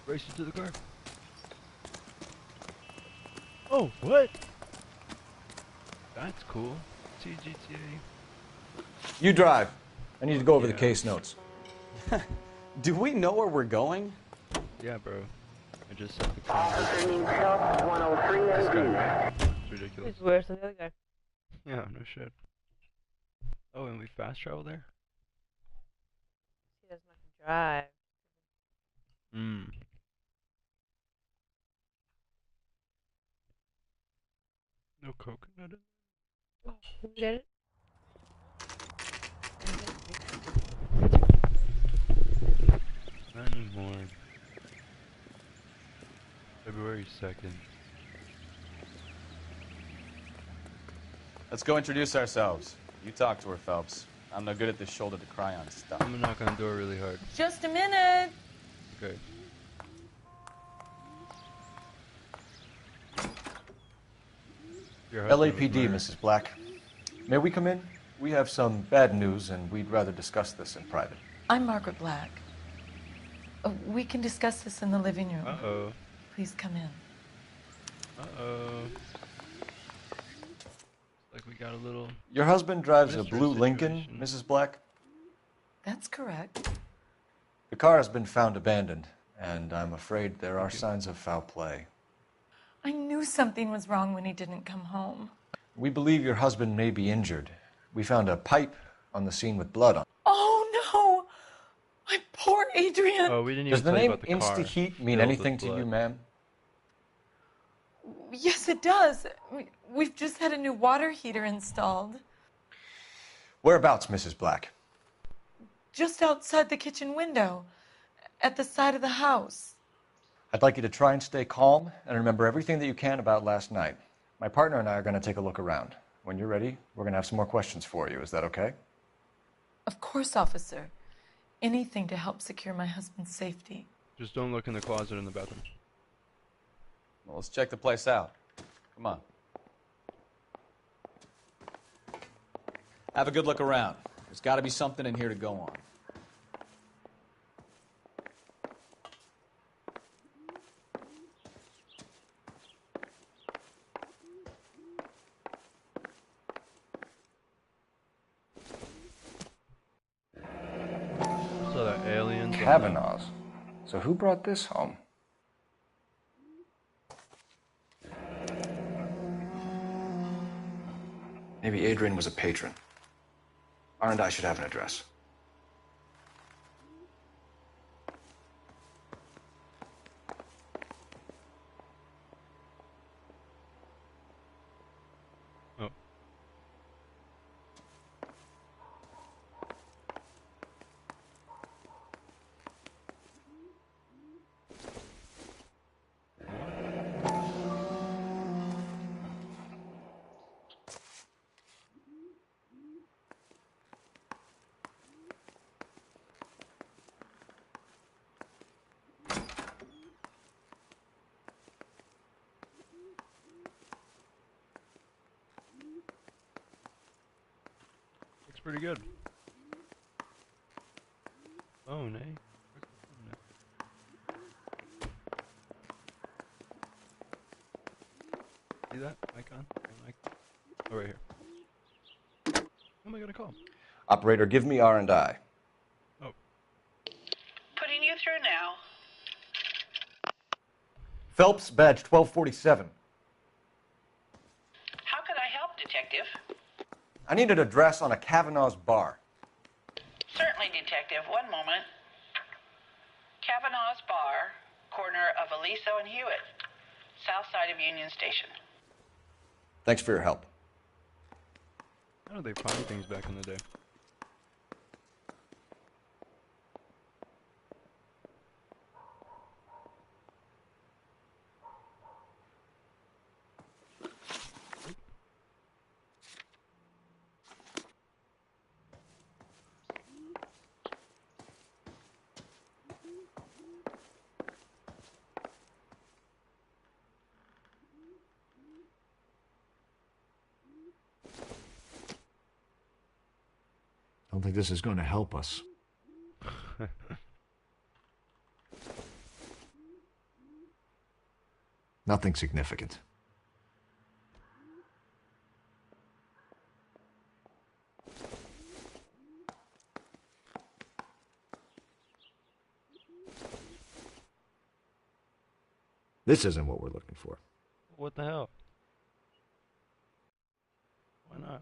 Race you to the car. Oh, what? That's cool. TGTA. You drive. I need to go over the case notes. Do we know where we're going? Yeah, bro. I just set the car. This guy. It's ridiculous. It's worse than the other guy. Yeah, no shit. Oh, and we fast travel there? He doesn't have to drive. Hmm. No coconut in Oh, you get it? Not anymore. February 2nd. Let's go introduce ourselves. You talk to her, Phelps. I'm no good at this shoulder to cry on stuff. I'm gonna knock on the door really hard. Just a minute. Okay. LAPD, Mrs. Black. May we come in? We have some bad news, and we'd rather discuss this in private. I'm Margaret Black. We can discuss this in the living room. Uh-oh. Please come in. Uh-oh. Like we got a little... Your husband drives a mystery blue Lincoln, situation. Mrs. Black? That's correct. The car has been found abandoned, and I'm afraid there are signs of foul play. I knew something was wrong when he didn't come home. We believe your husband may be injured. We found a pipe on the scene with blood on it. Oh, no! My poor Adrian! Oh, we didn't Does even the tell you name about the car. Insta-Heat mean Filled anything with to you, blood. ma'am? Yes, it does. We've just had a new water heater installed. Whereabouts, Mrs. Black? Just outside the kitchen window, at the side of the house. I'd like you to try and stay calm and remember everything that you can about last night. My partner and I are going to take a look around. When you're ready, we're going to have some more questions for you. Is that okay? Of course, officer. Anything to help secure my husband's safety. Just don't look in the closet in the bathroom. Well, let's check the place out. Come on. Have a good look around. There's got to be something in here to go on. Kavanaugh's. So who brought this home? Maybe Adrian was a patron. R&I should have an address. Oh. Looks pretty good. Phone, eh? Where's the phone at? See that icon? Oh, right here. Who am I gonna call? Operator, give me R&I. Oh. Putting you through now. Phelps, badge 1247. How can I help, Detective? I need an address on a Kavanaugh's bar. Certainly, Detective. One moment. Kavanaugh's Bar, corner of Aliso and Hewitt, south side of Union Station. Thanks for your help. How did they find things back in the day? I don't think this is going to help us. Nothing significant. This isn't what we're looking for. What the hell? Why not?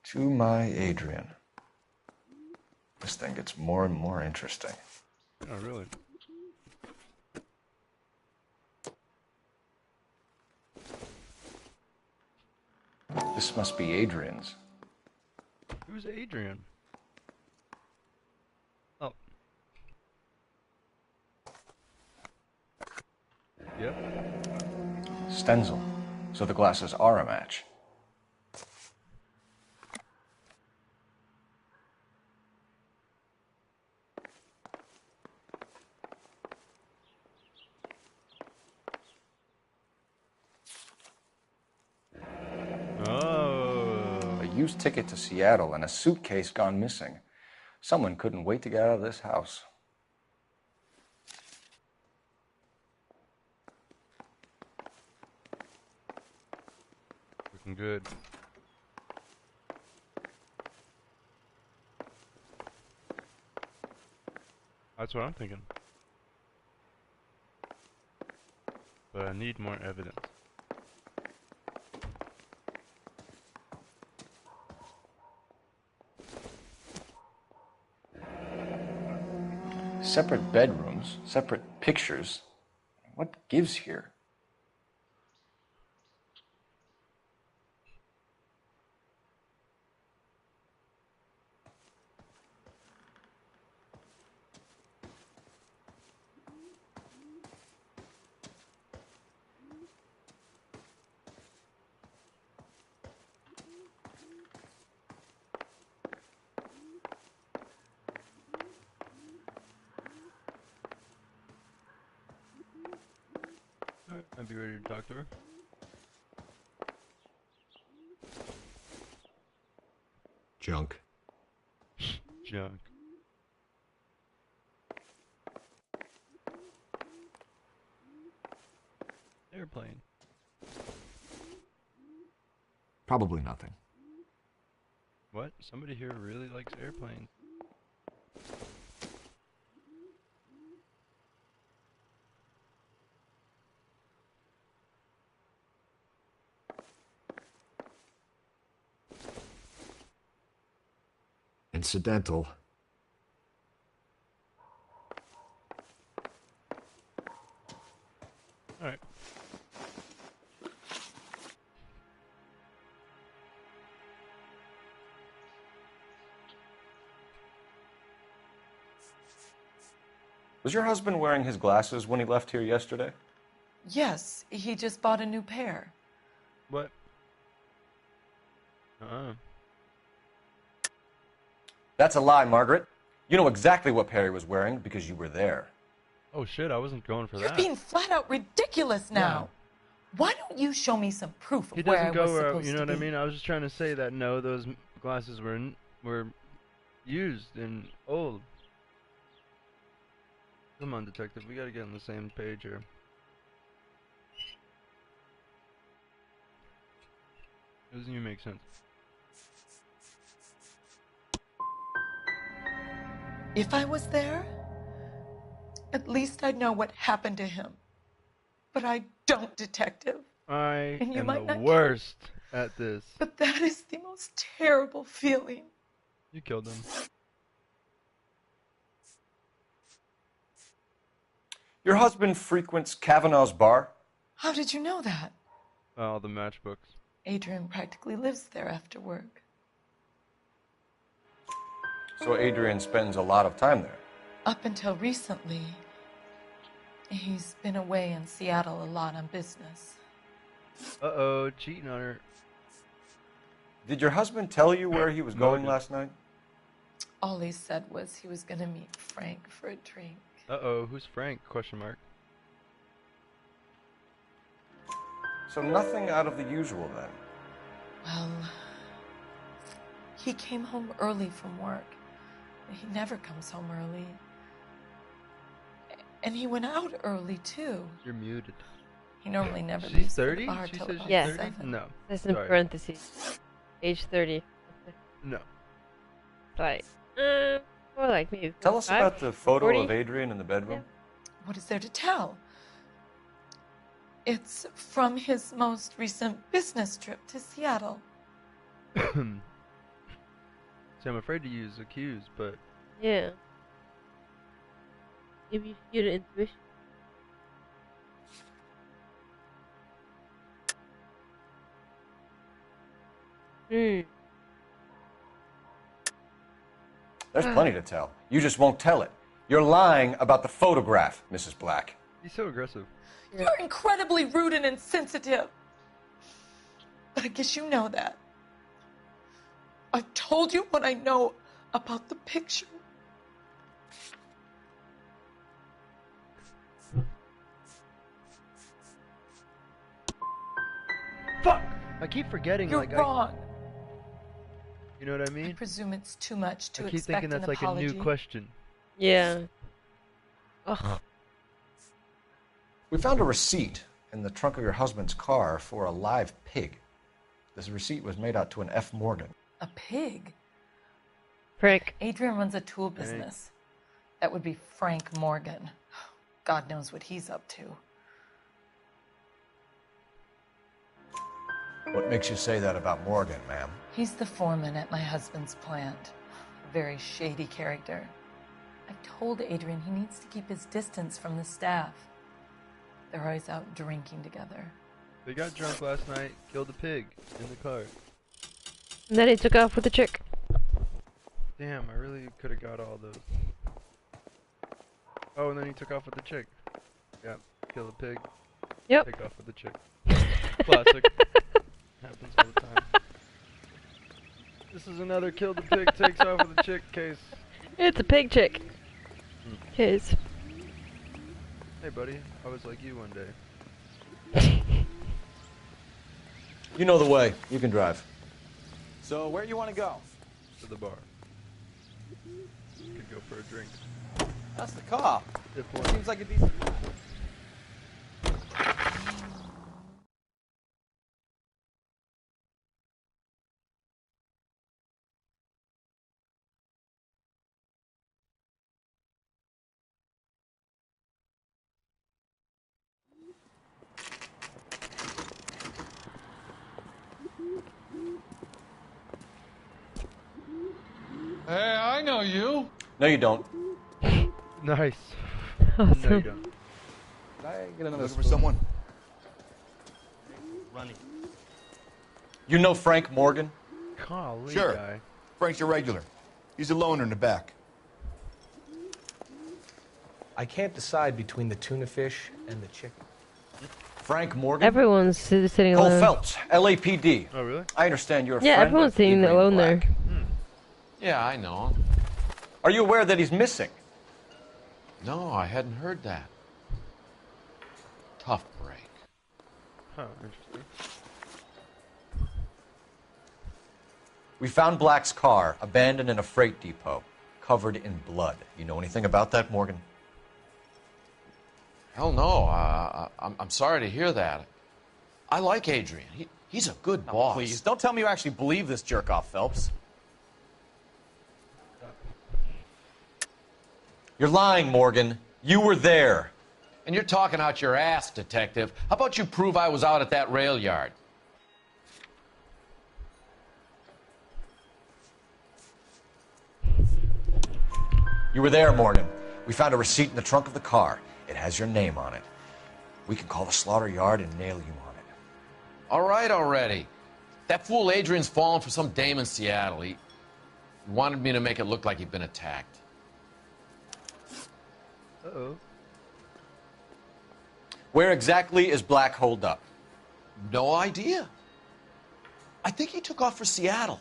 To my Adrian. This thing gets more and more interesting. Oh, really? This must be Adrian's. Who's Adrian? Oh. Yep. Stenzel. So the glasses are a match. Oh. A used ticket to Seattle and a suitcase gone missing. Someone couldn't wait to get out of this house. Looking good. That's what I'm thinking. But I need more evidence. Separate bedrooms, separate pictures. What gives here? I'd be ready to talk to her. Junk. Junk. Airplane. Probably nothing. What? Somebody here really likes airplanes. Incidental. Alright. Was your husband wearing his glasses when he left here yesterday? Yes, he just bought a new pair. What? That's a lie, Margaret. You know exactly what Perry was wearing because you were there. Oh shit, I wasn't going for You're that. being flat out ridiculous now. Why don't you show me some proof of He where I doesn't was go where, supposed you know to what I be? mean? I was just trying to say that no, those glasses were used and old. Come on, detective, we gotta get on the same page here. Doesn't even make sense. If I was there, at least I'd know what happened to him. But I don't, detective. I And you am might the not worst at this. But that is the most terrible feeling. You killed him. Your husband frequents Kavanaugh's bar? How did you know that? All the matchbooks. Adrian practically lives there after work. So Adrian spends a lot of time there. Up until recently, he's been away in Seattle a lot on business. Uh-oh, cheating on her. Did your husband tell you where he was going last night? All he said was he was going to meet Frank for a drink. Uh-oh, who's Frank? Question mark. So nothing out of the usual then. Well, he came home early from work. He never comes home early. And he went out early, too. You're muted. He normally never She's leaves 30? the bar She till said about she's 30? 7. No. That's in Sorry. parentheses. Age 30. No. Like, or like maybe. Tell us 45, about the photo 40? of Adrian in the bedroom. What is there to tell? It's from his most recent business trip to Seattle. See, I'm afraid to use accused, but... Yeah. Give you your intuition. There's plenty to tell. You just won't tell it. You're lying about the photograph, Mrs. Black. He's so aggressive. You're incredibly rude and insensitive. But I guess you know that. I've told you what I know about the picture. Fuck! I keep forgetting, You're like, wrong. You know what I mean? I presume it's too much to I keep expect thinking that's an like apology. a new question. Yeah. Ugh. We found a receipt in the trunk of your husband's car for a live pig. This receipt was made out to an F. Morgan. A pig? Frank. Adrian runs a tool business. That would be Frank Morgan. God knows what he's up to. What makes you say that about Morgan, ma'am? He's the foreman at my husband's plant. A very shady character. I've told Adrian he needs to keep his distance from the staff. They're always out drinking together. They got drunk last night, killed a pig in the car. And then he took off with the chick. Damn, I really could have got all those. Oh, and then he took off with the chick. Yep, kill the pig. Yep. Take off with the chick. Classic. Happens all the time. This is another kill the pig, takes off with the chick case. It's a pig chick. Case. Hey buddy, I was like you one day. You know the way. You can drive. So, where you want to go? To the bar. Could go for a drink. That's the cop. Good point. Seems like a decent guy. Hey, I know you. No, you don't. Nice. Awesome. No, you don't. Did I get another Looking for spoon? someone? Running. You know Frank Morgan? Golly, Sure. guy. Frank's a regular. He's a loner in the back. I can't decide between the tuna fish and the chicken. Frank Morgan? Everyone's sitting Cole alone. Phelps, LAPD. Oh, really? I understand you're a Yeah, friend everyone's of sitting Adrian alone there. Black. Yeah, I know. Are you aware that he's missing? No, I hadn't heard that. Tough break. Huh, interesting. We found Black's car abandoned in a freight depot, covered in blood. You know anything about that, Morgan? Hell no. I'm sorry to hear that. I like Adrian. He's a good boss. Please, don't tell me you actually believe this jerk-off, Phelps. You're lying, Morgan. You were there. And you're talking out your ass, detective. How about you prove I was out at that rail yard? You were there, Morgan. We found a receipt in the trunk of the car. It has your name on it. We can call the slaughter yard and nail you on it. All right already. That fool Adrian's fallen for some dame in Seattle. He wanted me to make it look like he'd been attacked. Uh-oh. Where exactly is Black holed up? No idea. I think he took off for Seattle.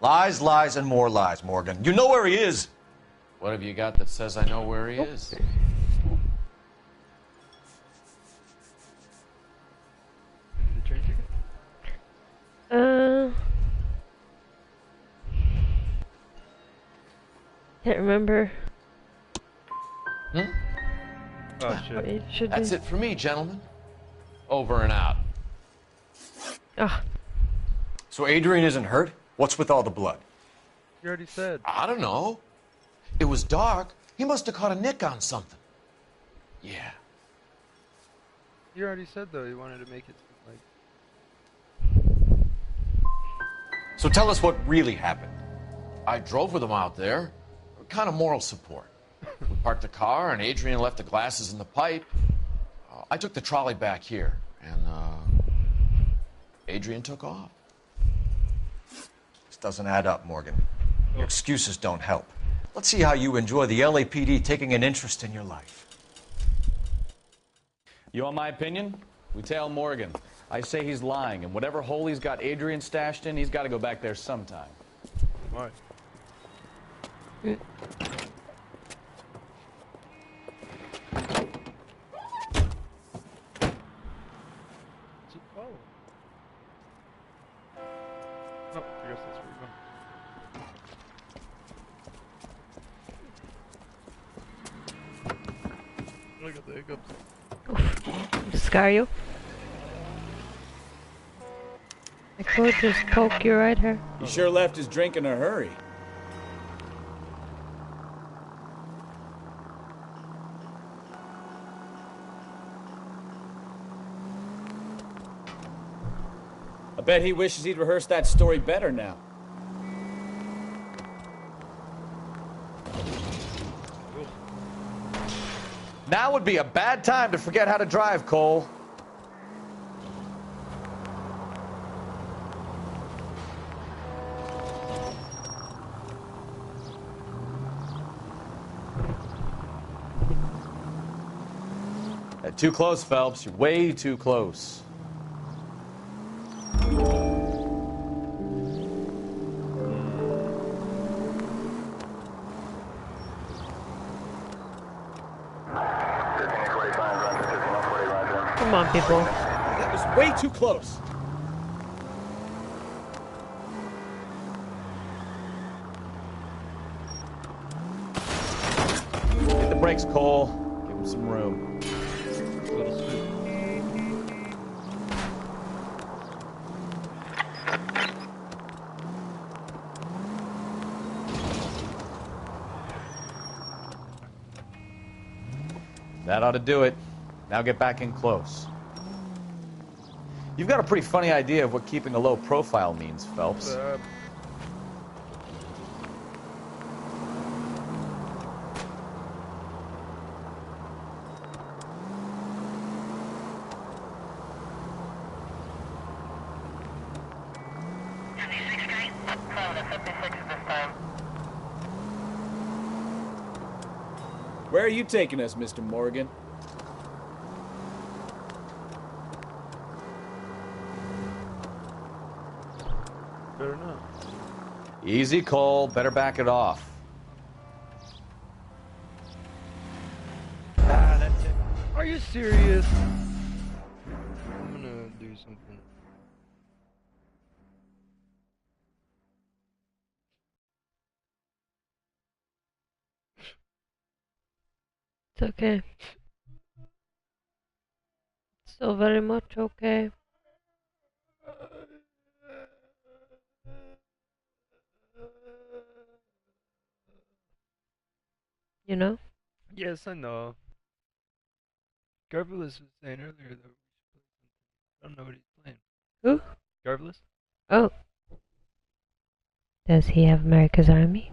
Lies, lies, and more lies, Morgan. You know where he is. What have you got that says I know where he is? The train ticket? Can't remember. Hmm? Oh, shit. It should That's be. it for me, gentlemen. Over and out. Ah, So Adrian isn't hurt? What's with all the blood? You already said. I don't know. It was dark. He must have caught a nick on something. Yeah. You already said, though, you wanted to make it like... So tell us what really happened. I drove with him out there. Kind of moral support. We parked the car, and Adrian left the glasses in the pipe. I took the trolley back here, and Adrian took off. This doesn't add up, Morgan. Your excuses don't help. Let's see how you enjoy the LAPD taking an interest in your life. You want my opinion? We tail Morgan. I say he's lying, and whatever hole he's got Adrian stashed in, he's got to go back there sometime. Why? Oh, I guess that's where you're going. Look at the hiccups. scar you. I could just poke you right here. He sure left his drink in a hurry. I bet he wishes he'd rehearsed that story better now. Now would be a bad time to forget how to drive, Cole. Too close, Phelps. You're way too close. Come on, people. That was way too close. Hit the brakes, Cole. Give him some room. That ought to do it. Now get back in close. You've got a pretty funny idea of what keeping a low profile means, Phelps. Where are you taking us, Mr. Morgan? Better not. Easy, Cole. Better back it off. Ah, that's it. Are you serious? I'm gonna do something. It's okay. So very much okay. You know? Yes, I know. Garvulus was saying earlier that I don't know what he's playing. Who? Garvulus? Oh. Does he have America's Army?